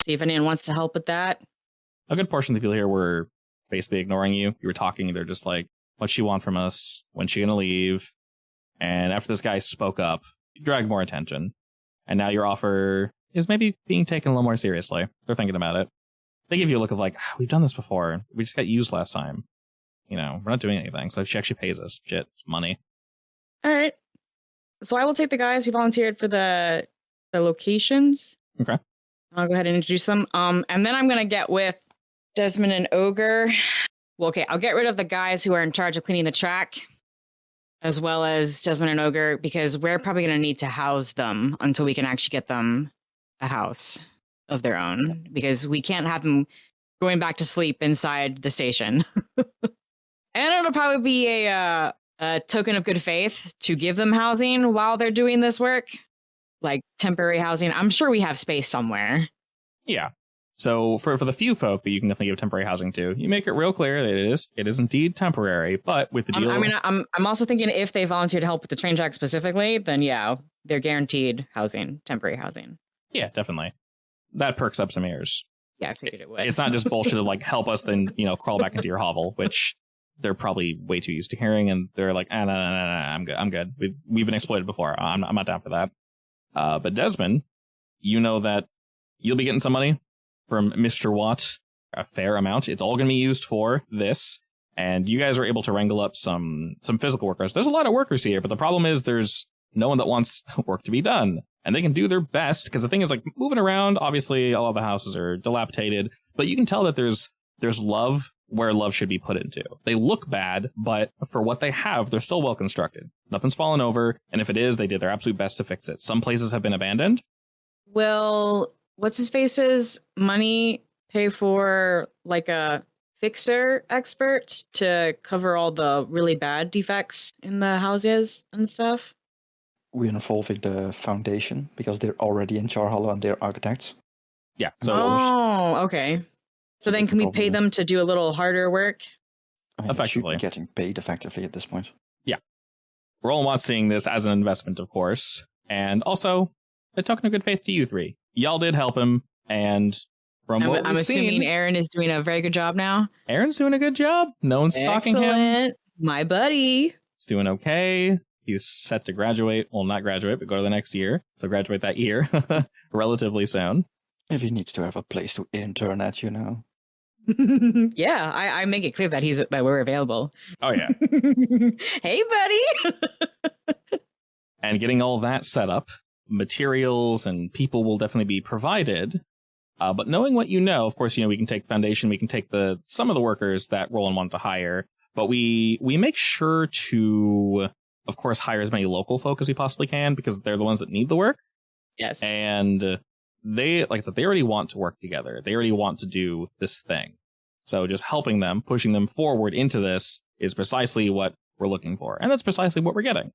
see if anyone wants to help with that. A good portion of the people here were basically ignoring you. You were talking. They're just like, what's she want from us? When's she going to leave? And after this guy spoke up, you dragged more attention. And now your offer is maybe being taken a little more seriously. They're thinking about it. They give you a look of we've done this before. We just got used last time. We're not doing anything. So she actually pays us. Shit, it's money. All right. So I will take the guys who volunteered for the locations. Okay. I'll go ahead and introduce them. And then I'm going to get with Desmond and Ogre. Well, okay, I'll get rid of the guys who are in charge of cleaning the track, as well as Desmond and Ogre, because we're probably going to need to house them until we can actually get them a house of their own, because we can't have them going back to sleep inside the station. And it'll probably be a token of good faith to give them housing while they're doing this work, like temporary housing. I'm sure we have space somewhere. Yeah. So for the few folk that you can definitely give temporary housing to, you make it real clear that it is indeed temporary. But with the deal, I'm also thinking if they volunteer to help with the train track specifically, then yeah, they're guaranteed housing, temporary housing. Yeah, definitely. That perks up some ears. Yeah, I figured it would. It's not just bullshit of help us, then crawl back into your hovel, which they're probably way too used to hearing, and they're like, no, I'm good. We've been exploited before. I'm not down for that. But Desmond, that you'll be getting some money from Mr. Watt, a fair amount. It's all going to be used for this, and you guys are able to wrangle up some physical workers. There's a lot of workers here, but the problem is there's no one that wants work to be done, and they can do their best, because the thing is, moving around, obviously all of the houses are dilapidated, but you can tell that there's love where love should be put into. They look bad, but for what they have, they're still well constructed. Nothing's fallen over, and if it is, they did their absolute best to fix it. Some places have been abandoned. Will what's his face's money pay for a fixer expert to cover all the really bad defects in the houses and stuff? We're involving the foundation because they're already in Charhollow and they're architects. Yeah. So okay. So then can we pay them to do a little harder work? Effectively. Getting paid effectively at this point. Yeah. Roland wants seeing this as an investment, of course. And also, a token of good faith to you three. Y'all did help him, and from what I'm assuming Aaron is doing a very good job now. Aaron's doing a good job. No one's stalking him. My buddy. He's doing okay. He's set to graduate. Well, not graduate, but go to the next year. So graduate that year relatively soon. If he needs to have a place to intern at, Yeah, I make it clear that that we're available. Oh, yeah. Hey, buddy. And getting all that set up, materials and people will definitely be provided. But knowing what of course, we can take Foundation, we can take some of the workers that Roland wanted to hire, but we make sure to, of course, hire as many local folk as we possibly can, because they're the ones that need the work. Yes. And they, like I said, they already want to work together. They already want to do this thing. So just helping them, pushing them forward into this is precisely what we're looking for. And that's precisely what we're getting.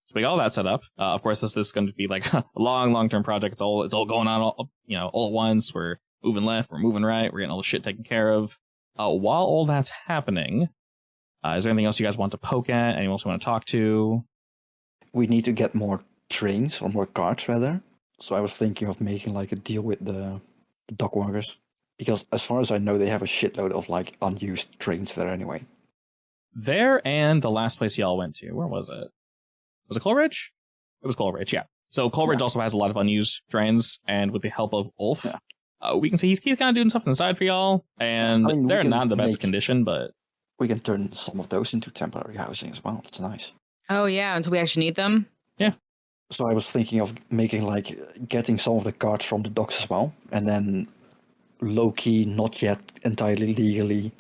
So we got all that set up. Of course, this is going to be like a long-term project. It's all going on all at once. We're moving left, we're moving right, we're getting all the shit taken care of. While all that's happening, is there anything else you guys want to poke at? Anyone else you want to talk to? We need to get more trains, or more carts rather. So I was thinking of making like a deal with the dock workers. Because as far as I know, they have a shitload of like unused trains there anyway. There and the last place y'all went to. Where was it? Was it Coleridge? It was Coleridge, yeah. So Coleridge also has a lot of unused trains, and with the help of Ulf, we can see he's kind of doing stuff on the side for y'all, and they're not in the best condition, but... We can turn some of those into temporary housing as well. That's nice. Oh, yeah, until we actually need them? Yeah. So I was thinking of making, like, getting some of the carts from the docks as well, and then low-key, not yet entirely legally,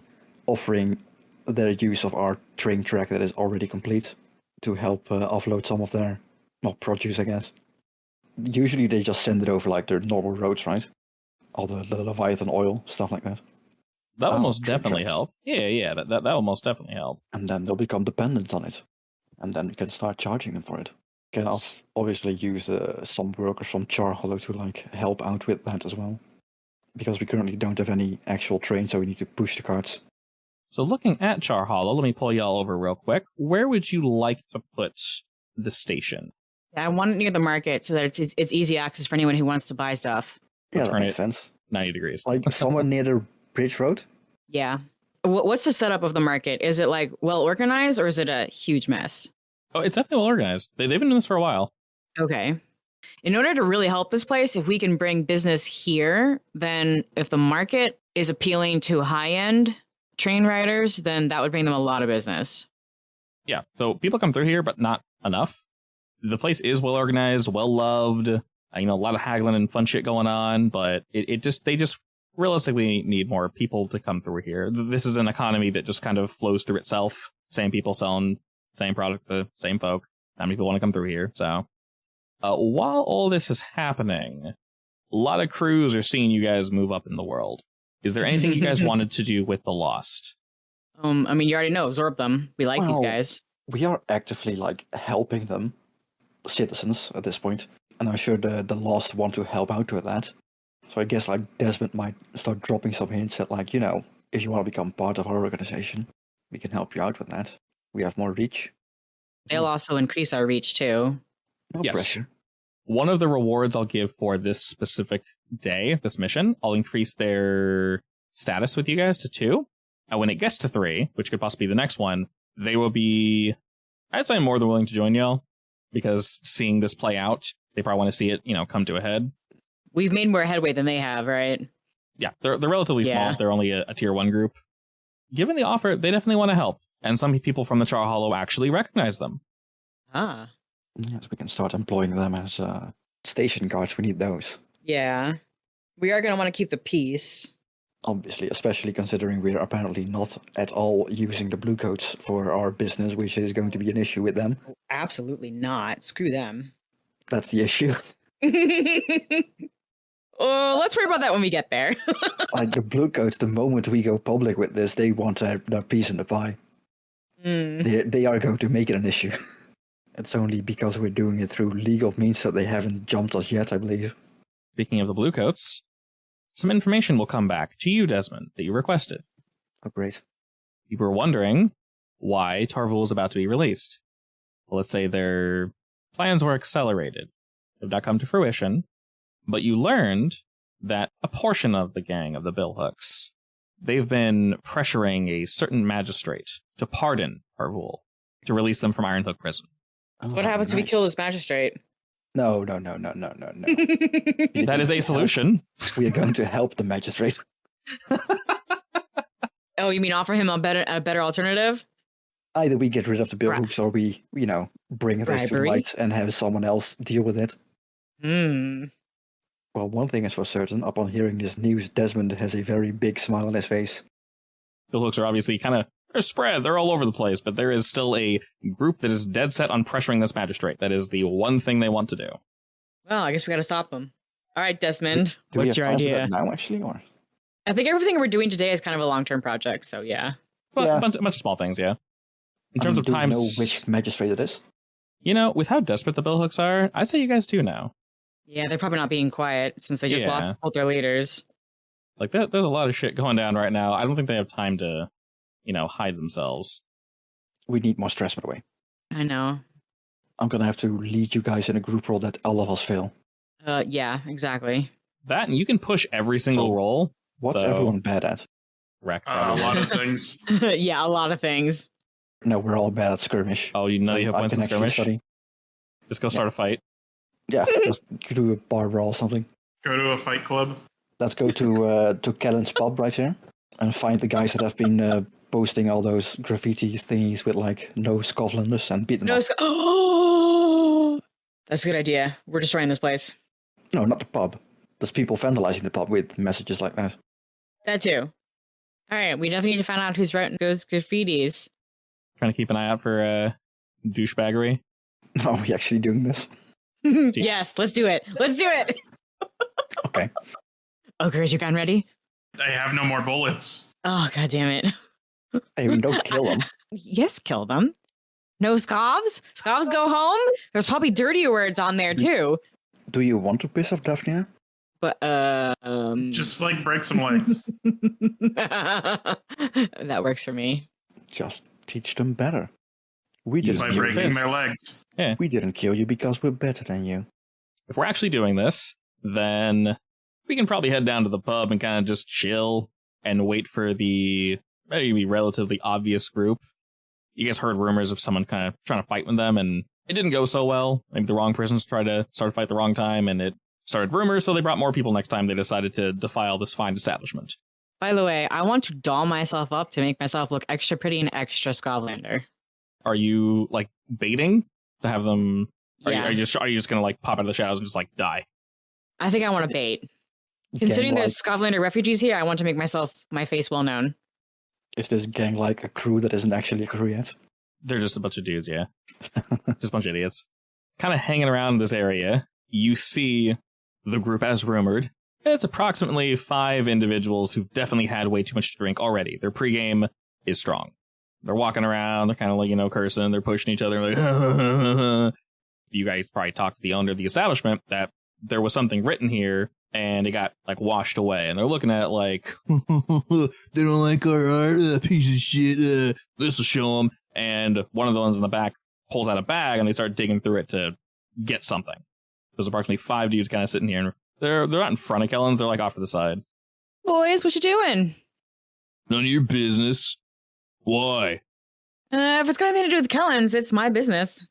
offering their use of our train track that is already complete to help offload some of their, produce, I guess. Usually they just send it over, like, their normal roads, right? All the Leviathan oil, stuff like that. That will most definitely help. Yeah, that will most definitely help. And then they'll become dependent on it. And then we can start charging them for it. Can obviously use some workers from Char Hollow to like help out with that as well. Because we currently don't have any actual trains, so we need to push the carts. So looking at Char Hollow, let me pull y'all over real quick. Where would you like to put the station? Yeah, I want it near the market so that it's easy access for anyone who wants to buy stuff. Yeah, that makes sense. 90 degrees. Like somewhere near the Bridge Road? Yeah. What's the setup of the market? Is it like well organized or is it a huge mess? Oh, it's definitely well organized. They've been doing this for a while. Okay. In order to really help this place, if we can bring business here, then if the market is appealing to high-end train riders, then that would bring them a lot of business. Yeah, so people come through here, but not enough. The place is well organized, well loved. A lot of haggling and fun shit going on, but they just realistically need more people to come through here. This is an economy that just kind of flows through itself. Same people selling same product to same folk. How many people want to come through here? So while all this is happening, a lot of crews are seeing you guys move up in the world. Is there anything you guys wanted to do with the Lost? You already know, absorb them. We like these guys. We are actively like helping them, citizens at this point. And I'm sure the Lost want to help out with that. So I guess like Desmond might start dropping some hints that like, if you want to become part of our organization, we can help you out with that. We have more reach. They'll also increase our reach too. No pressure. One of the rewards I'll give for this specific day, this mission, I'll increase their status with you guys to 2. And when it gets to 3, which could possibly be the next one, they will be, I'd say, more than willing to join y'all. Because seeing this play out, they probably want to see it, come to a head. We've made more headway than they have, right? Yeah, they're relatively small. They're only a tier 1 group. Given the offer, they definitely want to help. And some people from the Char Hollow actually recognize them. Ah. Yes, we can start employing them as station guards. We need those. Yeah. We are going to want to keep the peace. Obviously, especially considering we're apparently not at all using the blue coats for our business, which is going to be an issue with them. Absolutely not. Screw them. That's the issue. Oh, let's worry about that when we get there. Like the blue coats, the moment we go public with this, they want their piece in the pie. They are going to make it an issue. It's only because we're doing it through legal means that they haven't jumped us yet, I believe. Speaking of the blue coats, some information will come back to you, Desmond, that you requested. Oh, great. You were wondering why Tarvul is about to be released. Well, let's say their plans were accelerated. They've not come to fruition, but you learned that a portion of the gang of the Billhooks, they've been pressuring a certain magistrate to pardon Tarvul, to release them from Ironhook Prison. So what happens if we kill this magistrate? No. That is a solution. We are going to help the magistrate. Oh, you mean offer him a better alternative? Either we get rid of the Billhooks or we, bring this to light and have someone else deal with it. Well, one thing is for certain, upon hearing this news, Desmond has a very big smile on his face. Billhooks are obviously they're spread, they're all over the place, but there is still a group that is dead set on pressuring this magistrate. That is the one thing they want to do. Well, I guess we gotta stop them. All right, Desmond, Do what's your idea? now, actually, or? I think everything we're doing today is kind of a long-term project, so yeah. But Yeah. a bunch of small things, yeah. In terms of do you times, know which magistrate it is? with how desperate the billhooks are, I say you guys do know. Yeah, they're probably not being quiet since they just Yeah. lost both their leaders. Like, there's a lot of shit going down right now. I don't think they have time to, hide themselves. We need more stress, by the way. I know. I'm gonna have to lead you guys in a group role that all of us fail. Yeah, exactly. That, and you can push every single So- roll. What's So- everyone bad at? Wreck, A probably. lot of things. Yeah, a lot of things. No, we're all bad at skirmish. Oh, you know you have I points can in actually skirmish? study. Just go start a fight. Yeah, just do a bar brawl or something. Go to a fight club. Let's go to Kellen's pub right here and find the guys that have been posting all those graffiti thingies with like no Scotlanders and beat them No, up. oh, that's a good idea. We're destroying this place. No, not the pub. There's people vandalizing the pub with messages like that. That too. All right, we definitely need to find out who's writing those graffitis. Trying to keep an eye out for douchebaggery. Are we actually doing this? Yes, let's do it. Let's do it. Okay. Ogre, is your gun ready? I have no more bullets. Oh, god damn it. Hey, we don't kill them. Yes, kill them. No scavs? Scavs go home? There's probably dirtier words on there too. Do you want to piss off Daphne? But Just like break some legs. that works for me. Just teach them better. We Use didn't By Just kill your breaking you. their fists. legs. We didn't kill you because we're better than you. If we're actually doing this, then we can probably head down to the pub and kind of just chill and wait for the maybe relatively obvious group. You guys heard rumors of someone kind of trying to fight with them, and it didn't go so well. Maybe the wrong persons tried to start a fight the wrong time, and it started rumors, so they brought more people next time they decided to defile this fine establishment. By the way, I want to doll myself up to make myself look extra pretty and extra Scotlander. Are you, like, baiting to have them... Yeah. Are you just gonna, like, pop out of the shadows and just, like, die? I think I want to bait. Considering Gang there's Scotlander refugees here, I want to make my face well known. is this gang like a crew that isn't actually a crew yet? They're just a bunch of dudes, yeah. Just a bunch of idiots. Kind of hanging around this area, you see the group as rumored. It's approximately 5 individuals who've definitely had way too much to drink already. Their pregame is strong. They're walking around, they're kind of like, cursing, they're pushing each other, like, you guys probably talked to the owner of the establishment that there was something written here, and it got, like, washed away. And they're looking at it like, they don't like our art, piece of shit, this'll show them. And one of the ones in the back pulls out a bag, and they start digging through it to get something. There's approximately 5 dudes kind of sitting here, and they're not in front of Kellen's, they're, like, off to the side. Boys, what you doing? None of your business. Why? If it's got anything to do with Kellen's, it's my business.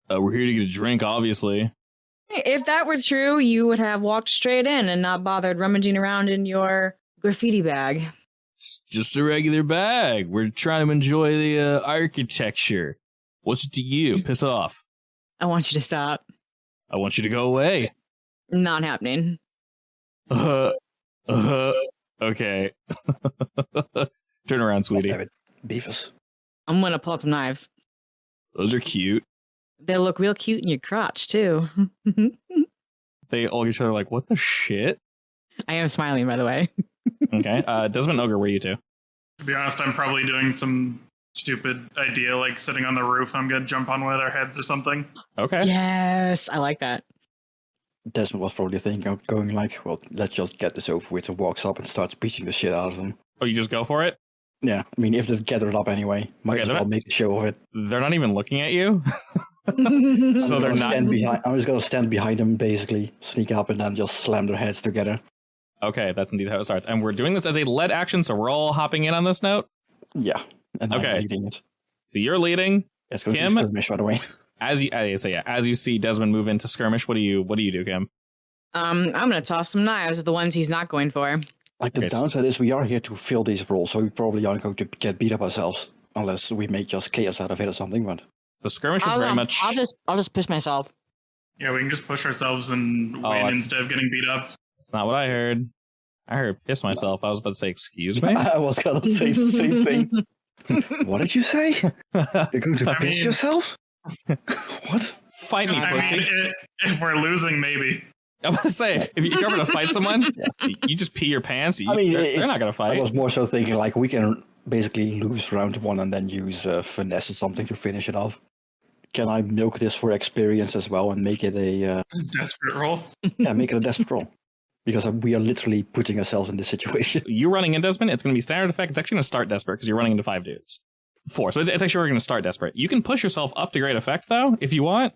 We're here to get a drink, obviously. If that were true, you would have walked straight in and not bothered rummaging around in your graffiti bag. It's just a regular bag. We're trying to enjoy the architecture. What's it to you? Piss off. I want you to stop. I want you to go away. Not happening. Okay. Turn around, sweetie. Damn it. Beavis. I'm gonna pull out some knives. Those are cute. They look real cute in your crotch, too. They all get each other like, what the shit? I am smiling, by the way. Okay. Desmond Ogre, where are you two? To be honest, I'm probably doing some stupid idea like sitting on the roof. I'm gonna jump on one of their heads or something. Okay. Yes, I like that. Desmond was probably thinking of going like, well, let's just get this over with, and walks up and starts beating the shit out of them. Oh, you just go for it? Yeah, I mean, if they've gathered up anyway, might Okay, as they're well not- make a show of it. They're not even looking at you? So I'm they're gonna not... stand behind. I'm just gonna stand behind them, basically, sneak up, and then just slam their heads together. Okay, that's indeed how it starts. And we're doing this as a lead action, so we're all hopping in on this note? Yeah, and I'm Okay. leading it. So you're leading. It's going to Kim? be skirmish, by the way. As you see Desmond move into skirmish, what do you do, Kim? I'm gonna toss some knives at the ones he's not going for. Like, the Okay, so- downside is we are here to fill these roles, so we probably aren't going to get beat up ourselves. Unless we make just chaos out of it or something, but... The skirmish is very much... I'll just push myself. Yeah, we can just push ourselves and Oh, win that's- instead of getting beat up. That's not what I heard. I heard piss myself. I was about to say, excuse me? I was gonna say the same thing. What did you say? You're going to I piss mean- yourself? What? Fight me, I pussy. mean, if we're losing, maybe. I was about to say, if you're going to fight someone, you just pee your pants. They're not going to fight. I was more so thinking like we can basically lose round 1 and then use finesse or something to finish it off. Can I milk this for experience as well and make it a desperate roll? Yeah, make it a desperate roll. Because we are literally putting ourselves in this situation. You running in Desmond, it's going to be standard effect. It's actually going to start desperate because you're running into 5 dudes. 4. So it's actually going to start desperate. You can push yourself up to great effect, though, if you want.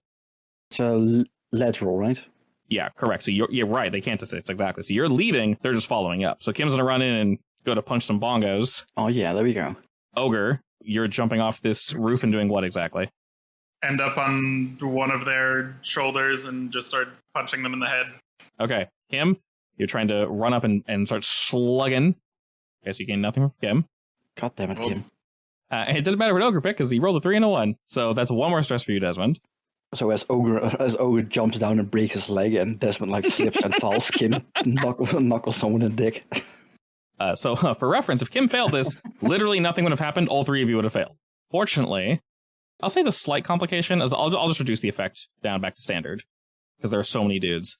It's a ledge roll, right? Yeah, correct. So you're right. They can't assist. Exactly. So you're leading. They're just following up. So Kim's going to run in and go to punch some bongos. Oh, yeah. There we go. Ogre, you're jumping off this roof and doing what exactly? End up on one of their shoulders and just start punching them in the head. Okay. Kim, you're trying to run up and start slugging. Guess you gain nothing from Kim. God damn it, Kim. And it doesn't matter what Ogre picked because he rolled a 3 and a 1. So that's 1 more stress for you, Desmond. So as Ogre jumps down and breaks his leg and Desmond like slips and falls, Kim knuckles someone in the dick. So for reference, if Kim failed this, literally nothing would have happened. All 3 of you would have failed. Fortunately, I'll say the slight complication is I'll just reduce the effect down back to standard because there are so many dudes.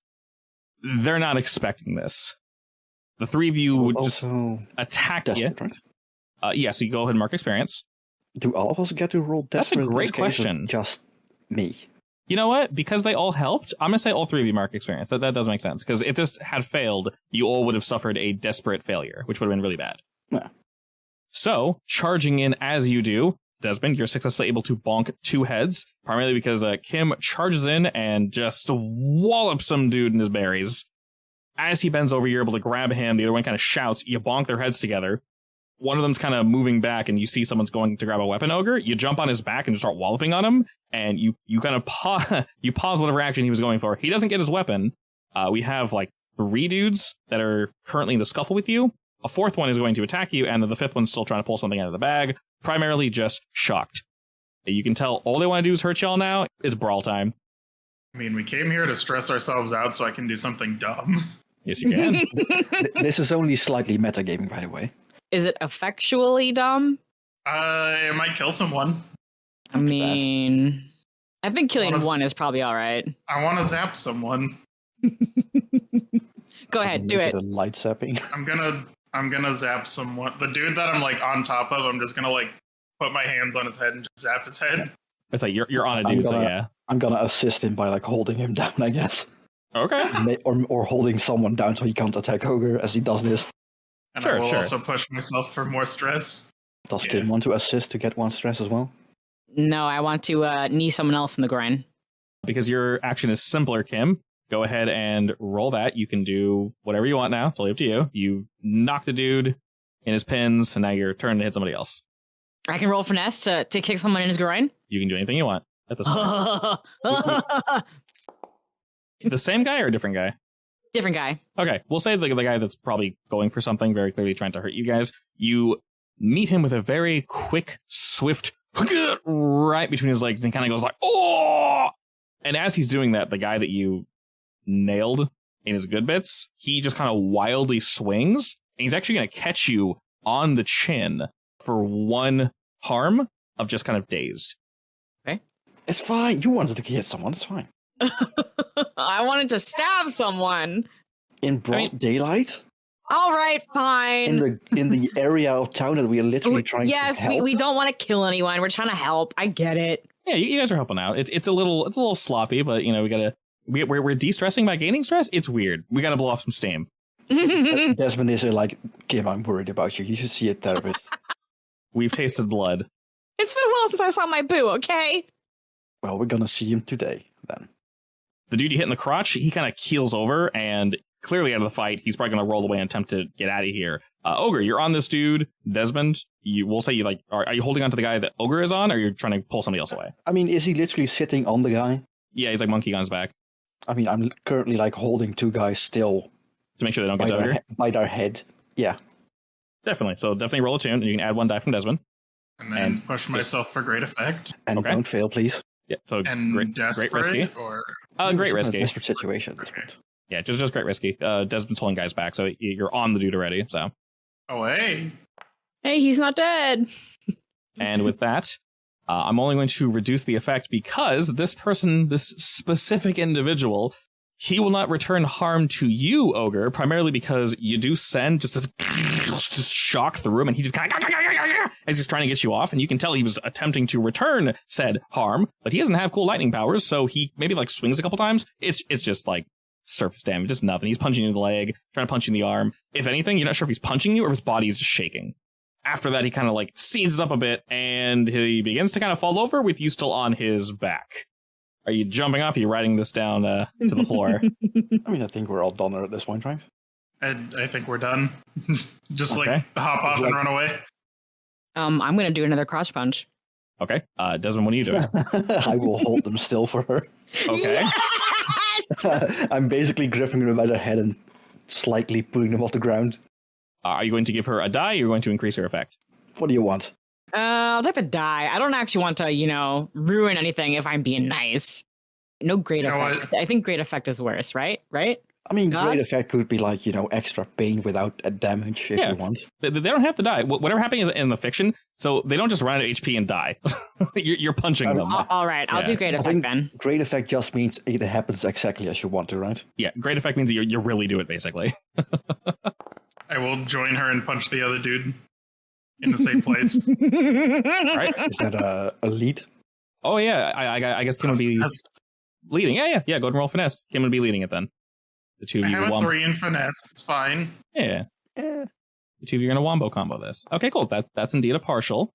They're not expecting this. The 3 of you would just attack you. Right? Yeah, so you go ahead and mark experience. Do all of us get to roll desperate? That's a great question. Just me. You know what? Because they all helped, I'm going to say all 3 of you mark experience. That does make sense. Because if this had failed, you all would have suffered a desperate failure, which would have been really bad. Yeah. So, charging in as you do, Desmond, you're successfully able to bonk 2 heads, primarily because Kim charges in and just wallops some dude in his berries. As he bends over, you're able to grab him. The other one kind of shouts. You bonk their heads together. One of them's kind of moving back, and you see someone's going to grab a weapon, Ogre. You jump on his back and start walloping on him, and you kind of pause whatever action he was going for. He doesn't get his weapon. We have like 3 dudes that are currently in the scuffle with you. A 4th one is going to attack you, and then the 5th one's still trying to pull something out of the bag. Primarily just shocked. You can tell all they want to do is hurt y'all now. It's brawl time. I mean, we came here to stress ourselves out so I can do something dumb. Yes, you can. This is only slightly metagaming, by the way. Is it effectually dumb? It might kill someone. I mean, I think killing 1 is probably all right. I want to zap someone. Go ahead, do it. Light zapping. I'm gonna zap someone. The dude that I'm like on top of, I'm just gonna like put my hands on his head and just zap his head. It's like you're on a dude, so yeah. I'm gonna assist him by like holding him down, I guess. Okay. Or holding someone down so he can't attack Ogre as he does this. And I will also push myself for more stress. Does Kim want to assist to get 1 stress as well? No, I want to knee someone else in the groin. Because your action is simpler, Kim, go ahead and roll that. You can do whatever you want now. Totally up to you. You knock the dude in his pins, and now you're turning to hit somebody else. I can roll finesse to kick someone in his groin? You can do anything you want at this point. The same guy or a different guy? Different guy. Okay, we'll say the guy that's probably going for something, very clearly trying to hurt you guys. You meet him with a very quick, swift, right between his legs, and he kind of goes like, oh! And as he's doing that, the guy that you nailed in his good bits, he just kind of wildly swings, and he's actually going to catch you on the chin for 1 harm of just kind of dazed. Okay. It's fine. You wanted to hit someone. It's fine. I wanted to stab someone. In broad daylight? All right, fine. In the area of town that we are literally trying to help? Yes, we don't want to kill anyone. We're trying to help. I get it. Yeah, you guys are helping out. It's a little sloppy, but you know, we're de-stressing by gaining stress. It's weird. We gotta blow off some steam. Desmond is like, Kim, I'm worried about you. You should see a therapist. We've tasted blood. It's been a while since I saw my boo, okay? Well, we're gonna see him today, then. The dude you hit in the crotch, he kind of keels over, and clearly out of the fight, he's probably going to roll away and attempt to get out of here. Ogre, you're on this dude. Desmond, we'll say are you holding on to the guy that Ogre is on, or you're trying to pull somebody else away? I mean, is he literally sitting on the guy? Yeah, he's like monkey on his back. I mean, I'm currently like holding 2 guys still. To make sure they don't get to Ogre? By their head. Yeah. Definitely. So definitely roll a tune, and you can add 1 die from Desmond. And then push myself for great effect. And don't fail, please. Yeah, so and great risky. Or great risky. Desperate situation. Okay. Yeah, just great risky. Desmond's holding guys back, so you're on the dude already. So. Oh hey, he's not dead. And with that, I'm only going to reduce the effect because this person, this specific individual, He will not return harm to you, Ogre, primarily because you do send just this just shock through him, and he just kind of as he's trying to get you off, and you can tell he was attempting to return said harm, but he doesn't have cool lightning powers, so he maybe like swings a couple times. It's just like surface damage, just nothing. He's punching you in the leg, trying to punch you in the arm. If anything, you're not sure if he's punching you or if his body is just shaking. After that, he kind of like seizes up a bit, and he begins to kind of fall over with you still on his back. Are you jumping off? Are you riding this down to the floor? I mean, I think we're all done at this point, right? I think we're done. Just Okay. like hop off and run away. I'm gonna do another cross punch. Okay. Desmond, what are you doing? I will hold them still for her. Okay. Yes! I'm basically gripping them by their head and slightly pulling them off the ground. Are you going to give her a die, or you're going to increase her effect? What do you want? I'll take the die. I don't actually want to, ruin anything if I'm being nice. No great You know effect. what? I think great effect is worse, right? Right? I mean, God? great effect could be like, extra pain without a damage if Yeah. you want. They don't have to die. Whatever happens in the fiction, so they don't just run out of HP and die. You're punching them. All right. I'll Yeah. do great I effect think then. great effect just means it happens exactly as you want to, right? Yeah, great effect means you really do it, basically. I will join her and punch the other dude in the same place. All right. Is that a lead? Oh, yeah, I guess Kim would be That's- leading. Yeah, go ahead and roll finesse. Kim would be leading it then. The two I of you have a wombo. 3 in finesse. It's fine. Yeah, Eh. the two of you are going to wombo combo this. Okay, cool. That's indeed a partial.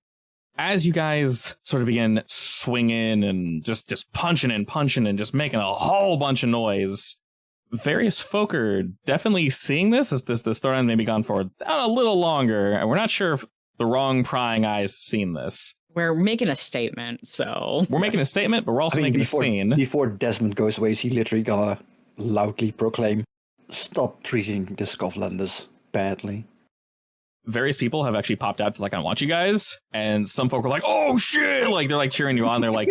As you guys sort of begin swinging and just punching and just making a whole bunch of noise, various folk are definitely seeing this as this storyline may be gone for a little longer, and we're not sure if the wrong prying eyes have seen this. We're making a statement, so. We're making a statement, but we're also making before, a scene. Before Desmond goes away, he literally gonna loudly proclaim, "Stop treating the Scotlanders badly." Various people have actually popped out to like watch you guys, and some folk are like, "Oh shit!" Like they're like cheering you on. They're like,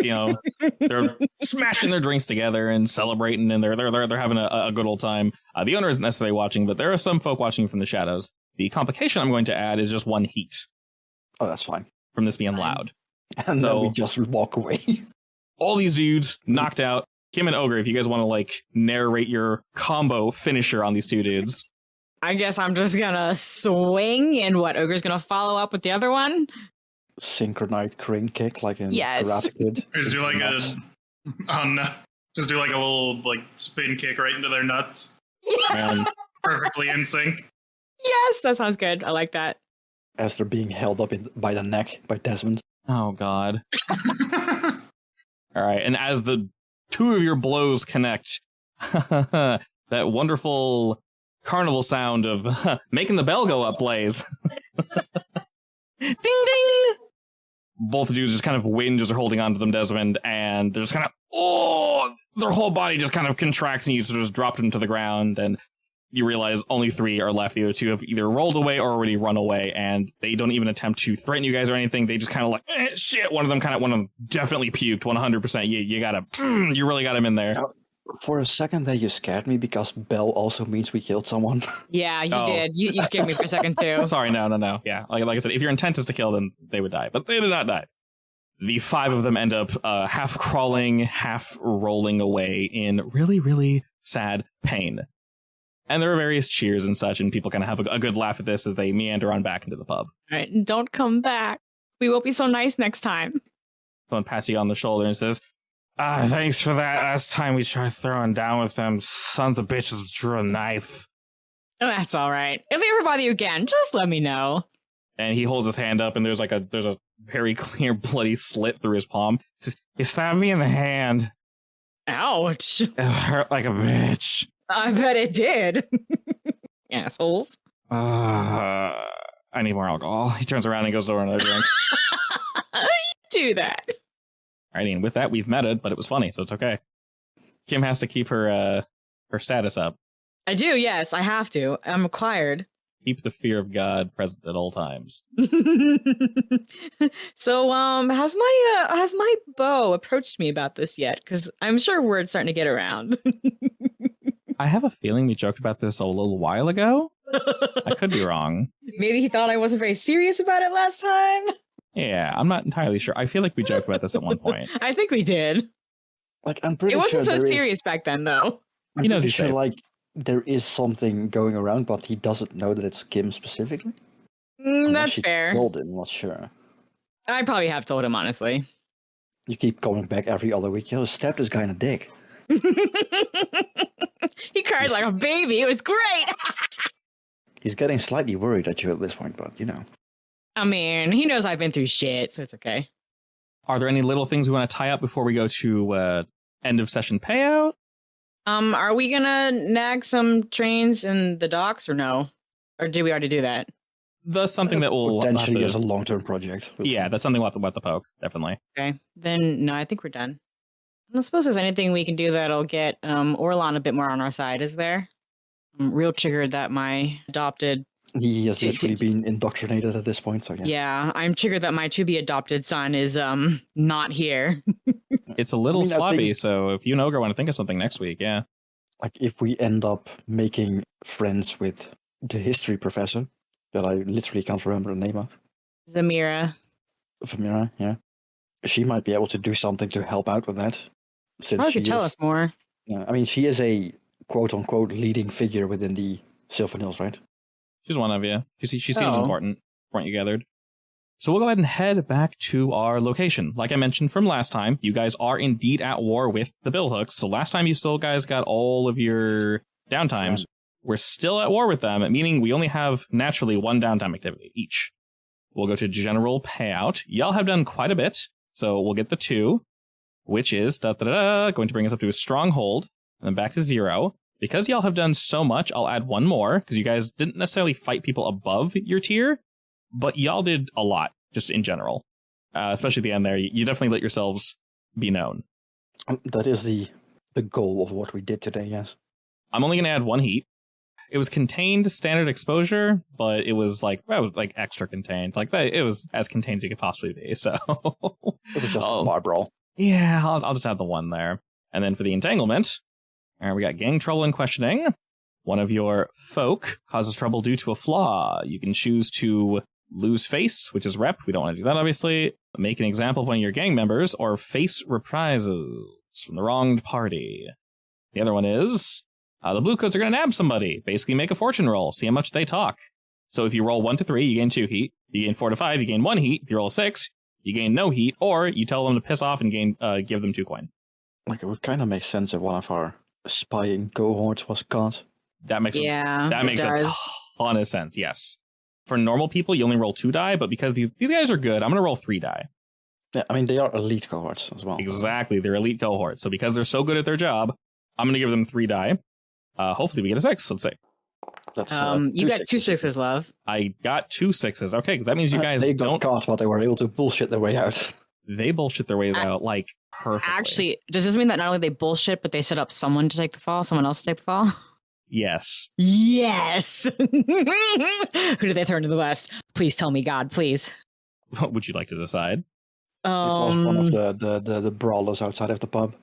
they're smashing their drinks together and celebrating, and they're having a good old time. The owner isn't necessarily watching, but there are some folk watching from the shadows. The complication I'm going to add is just one heat Oh, that's fine. from this being loud. And So- then we just walk away. All these dudes knocked out. Kim and Ogre, if you guys want to like narrate your combo finisher on these two dudes. I guess I'm just gonna swing, and Ogre's gonna follow up with the other one? Synchronized crane kick, like in Yes. Karate Kid. Just do like Nuts. just do like a little like spin kick right into their nuts. And Perfectly in sync. Yes, that sounds good. I like that. As they're being held up by the neck by Desmond. oh god. All right, and as the two of your blows connect, that wonderful carnival sound of making the bell go up plays. Ding ding! Both dudes just kind of whinge as they're holding onto them, Desmond, and they're just kind of, their whole body just kind of contracts and you sort of just drop them to the ground, and you realize only 3 are left. The other 2 have either rolled away or already run away, and they don't even attempt to threaten you guys or anything. They just kind of like, shit. One of them definitely puked 100%. You gotta, you really got him in there. For a second there, you scared me because bell also means we killed someone. Yeah, you Oh. did. You scared me for a second, too. Sorry, no. Yeah, like I said, if your intent is to kill them, they would die, but they did not die. The 5 of them end up half crawling, half rolling away in really, really sad pain. And there are various cheers and such, and people kind of have a good laugh at this as they meander on back into the pub. All right, don't come back. We won't be so nice next time. Someone pats you on the shoulder and says, thanks for that. Last time we tried throwing down with them, sons of bitches drew a knife. Oh, that's all right. If they ever bother you again, just let me know. And he holds his hand up, and there's a very clear bloody slit through his palm. He says, he stabbed me in the hand. Ouch. It hurt like a bitch. I bet it did. Assholes. I need more alcohol. He turns around and goes over another drink. Do that. I mean, with that, we've meted, but it was funny, so it's okay. Kim has to keep her status up. I do, yes, I have to. I'm required. Keep the fear of God present at all times. So, has my beau approached me about this yet? Because I'm sure word's starting to get around. I have a feeling we joked about this a little while ago. I could be wrong. Maybe he thought I wasn't very serious about it last time. Yeah, I'm not entirely sure. I feel like we joked about this at one point. I think we did. Like, I'm pretty It sure wasn't so there is- serious back then, though. He knows pretty he's sure, safe. like, there is something going around, but he doesn't know that it's Kim specifically. Unless That's she fair. told him, not sure. I probably have told him, honestly. You keep coming back every other week. Yo, stab this guy in the dick. He cried like a baby. It was great. He's getting slightly worried at you at this point, but you know. I mean, he knows I've been through shit, so it's okay. Are there any little things we want to tie up before we go to end of session payout? Are we gonna nag some trains in the docks or no? Or did we already do that? That's something that will Potentially as a long-term project. We'll yeah, see. that's something we'll have to poke, definitely. Okay. Then no, I think we're done. I don't suppose there's anything we can do that'll get Orlon a bit more on our side, is there? I'm real triggered that my adopted He has literally been indoctrinated at this point, so yeah. yeah, I'm triggered that my to-be adopted son is not here. It's a little I sloppy, think- so if you and Ogre want to think of something next week, yeah. Like, if we end up making friends with the history professor, that I literally can't remember the name of, Zamira. Famira, yeah. She might be able to do something to help out with that. Since Probably she could tell is, us more. Yeah, I mean, she is a quote-unquote leading figure within the Sylvan Hills, right? She's one of you. She seems Oh. important, from what you gathered. So we'll go ahead and head back to our location. Like I mentioned from last time, you guys are indeed at war with the Billhooks. So last time you still guys got all of your downtimes. We're still at war with them, meaning we only have naturally one downtime activity each. We'll go to general payout. Y'all have done quite a bit, so we'll get the 2, which is going to bring us up to a stronghold, and then back to 0. Because y'all have done so much, I'll add 1 more, because you guys didn't necessarily fight people above your tier, but y'all did a lot, just in general. Especially at the end there, you definitely let yourselves be known. That is the goal of what we did today, yes. I'm only going to add 1 heat. It was contained standard exposure, but it was like extra contained. Like it was as contained as you could possibly be. So It was just a bar brawl. Yeah, I'll just add the 1 there. And then for the entanglement, we got gang trouble and questioning. One of your folk causes trouble due to a flaw. You can choose to lose face, which is rep. We don't want to do that, obviously. Make an example of one of your gang members, or face reprisals from the wronged party. The other one is the blue coats are going to nab somebody. Basically, make a fortune roll. See how much they talk. So if you roll 1 to 3, you gain 2 heat. You gain 4 to 5, you gain 1 heat. If you roll a 6, you gain no heat. Or you tell them to piss off and give them 2 coin. Like, it would kind of make sense if one of our spying cohorts was caught. That makes Yeah, that it makes does. a ton of sense. Yes. For normal people, you only roll 2 die, but because these guys are good, I'm going to roll 3 die. Yeah, I mean, they are elite cohorts as well. Exactly, they're elite cohorts. So because they're so good at their job, I'm going to give them 3 die. Hopefully we get a 6, let's say. That's, You got 2 6s, love. I got 2 6s. Okay, that means you guys they got don't... caught, but they were able to bullshit their way out. They bullshit their ways out, like, perfectly. Actually, does this mean that not only they bullshit, but they set up someone to take the fall, someone else to take the fall? Yes. Yes. Who did they throw into the west? Please tell me, God, please. What would you like to decide? It was one of the brawlers outside of the pub.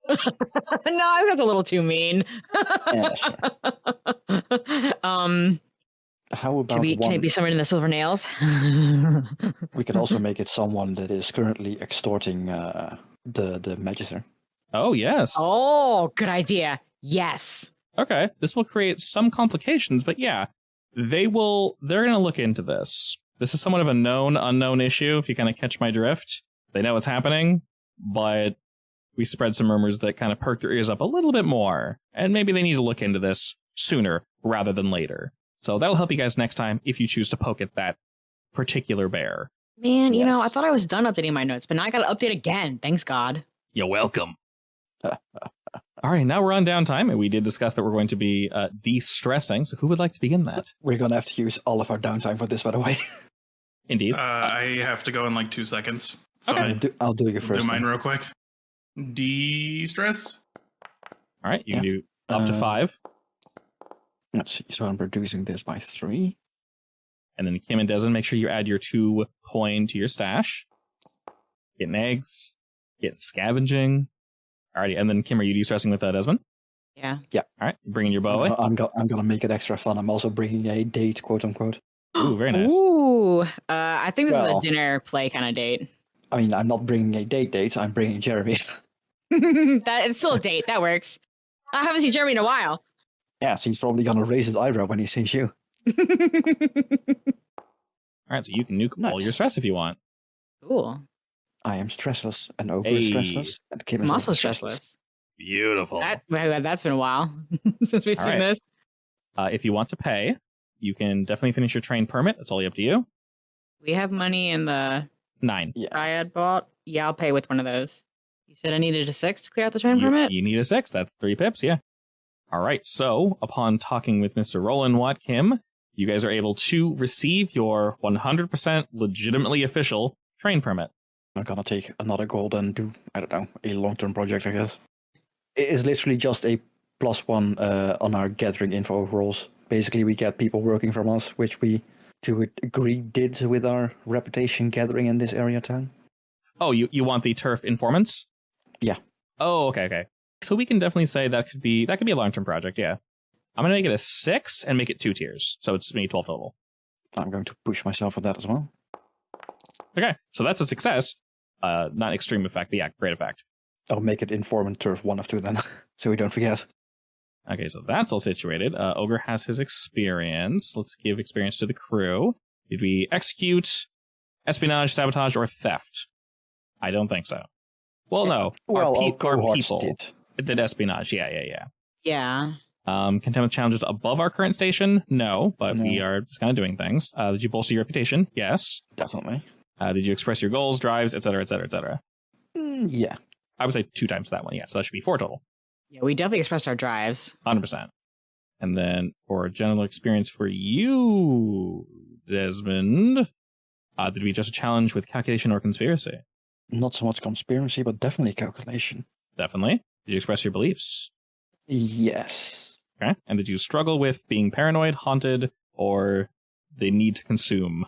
No, I think that's a little too mean. Yeah, sure. How about Can one? it be someone in the silver nails? We could also make it someone that is currently extorting the magister. Oh, yes. Oh, good idea. Yes. Okay, this will create some complications, but yeah, they're going to look into this. This is somewhat of a known, unknown issue, if you kind of catch my drift. They know what's happening, but we spread some rumors that kind of perked your ears up a little bit more, and maybe they need to look into this sooner rather than later. So that'll help you guys next time if you choose to poke at that particular bear. Man, you know, Yes. I thought I was done updating my notes, but now I got to update again. Thanks, God. You're welcome. All right, now we're on downtime, and we did discuss that we're going to be de-stressing, so who would like to begin that? We're gonna have to use all of our downtime for this, by the way. Indeed. I have to go in like 2 seconds. So Okay. I'll do you I'll first. do mine then. real quick. De-stress. All right, you can yeah. do up to 5, Let's see. So I'm reducing this by 3. and then Kim and Desmond, make sure you add your 2 coin to your stash. Getting eggs, getting scavenging. Alrighty, and then Kim, are you de-stressing with Desmond? Yeah. All right, bringing your bow away. I'm gonna make it extra fun. I'm also bringing a date, quote unquote. Ooh, very nice. Ooh. I think this is a Well- dinner play kind of date. I mean, I'm not bringing a date. I'm bringing Jeremy. It's still a date. That works. I haven't seen Jeremy in a while. Yeah, so he's probably gonna raise his eyebrow when he sees you. All right, so you can nuke all Nice. your stress if you want. Cool. I am stressless, and Ogre is Hey. stressless, and Kim is I'm also stressless. stressless. Beautiful. That's been a while since we've All seen right. this. If you want to pay, you can definitely finish your train permit. That's all up to you. We have money in the 9. Yeah. Triad bought. Yeah, I'll pay with one of those. You said I needed a 6 to clear out the train You, permit? you need a 6. That's 3 pips, yeah. All right, so upon talking with Mr. Roland Watt Kim, you guys are able to receive your 100% legitimately official train permit. I'm gonna take another gold and do, I don't know, a long-term project, I guess. It is literally just a +1 on our gathering info rolls. Basically, we get people working from us, which we, to a degree, did with our reputation gathering in this area town. Oh, you want the turf informants? Yeah. Oh, okay. So we can definitely say that could be a long-term project, yeah. I'm going to make it a 6 and make it 2 tiers. So it's maybe 12 total. I'm going to push myself with that as well. Okay, so that's a success. Not extreme effect, but yeah, great effect. I'll make it informant turf 1 of 2 then, so we don't forget. Okay, so that's all situated. Ogre has his experience. Let's give experience to the crew. Did we execute, espionage, sabotage, or theft? I don't think so. Well, no. Well, our our cohorts people did. did espionage. Yeah. Yeah. Contend with challenges above our current station? No, but No. we are just kind of doing things. Did you bolster your reputation? Yes. Definitely. Did you express your goals, drives, etc., etc., etc.? Yeah. I would say 2 times that one, yeah. So that should be 4 total. Yeah, we definitely expressed our drives. 100%. And then for general experience for you, Desmond, did we just a challenge with calculation or conspiracy? Not so much conspiracy, but definitely calculation. Definitely. Did you express your beliefs? Yes. Okay. And did you struggle with being paranoid, haunted, or the need to consume?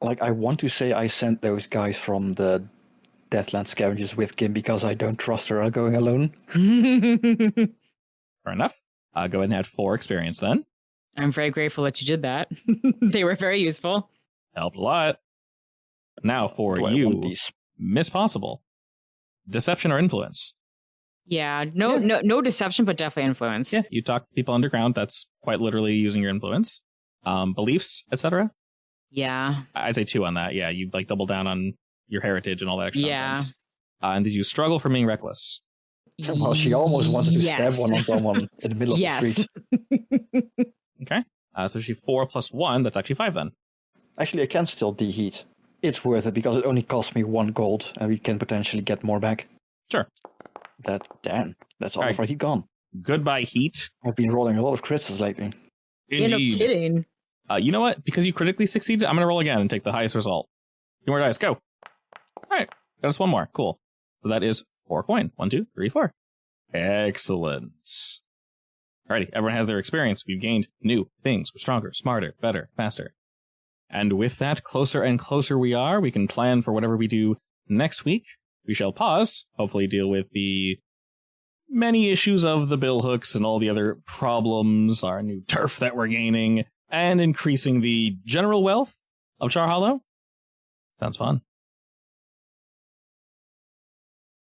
Like, I want to say I sent those guys from the Deathland Scavengers with Kim because I don't trust her going alone. Fair enough. Go ahead and add 4 experience then. I'm very grateful that you did that. They were very useful. Helped a lot. Now for Do I you, want these? Miss Possible. Deception or influence? Yeah, no deception, but definitely influence. Yeah, you talk to people underground. That's quite literally using your influence. Beliefs, etc. Yeah. I'd say 2 on that. Yeah, you like double down on your heritage and all that extra Yeah. nonsense. And did you struggle from being reckless? Well, she almost wanted to stab Yes. one on someone in the middle of the Yes. street. Okay. So she 4 plus 1. That's actually 5 then. Actually, I can still deheat. It's worth it because it only costs me 1 gold, and we can potentially get more back. Sure. That's all Alright. for heat gone. Goodbye, heat. I've been rolling a lot of crits lately. You're no kidding. You know what? Because you critically succeeded, I'm going to roll again and take the highest result. 2 more dice. Go. All right. Got us 1 more. Cool. So that is 4 coin. 1, 2, 3, 4. Excellent. Alrighty. Everyone has their experience. We've gained new things. We're stronger, smarter, better, faster. And with that, closer and closer we are. We can plan for whatever we do next week. We shall pause, hopefully deal with the many issues of the bill hooks and all the other problems, our new turf that we're gaining, and increasing the general wealth of Char Hollow. Sounds fun.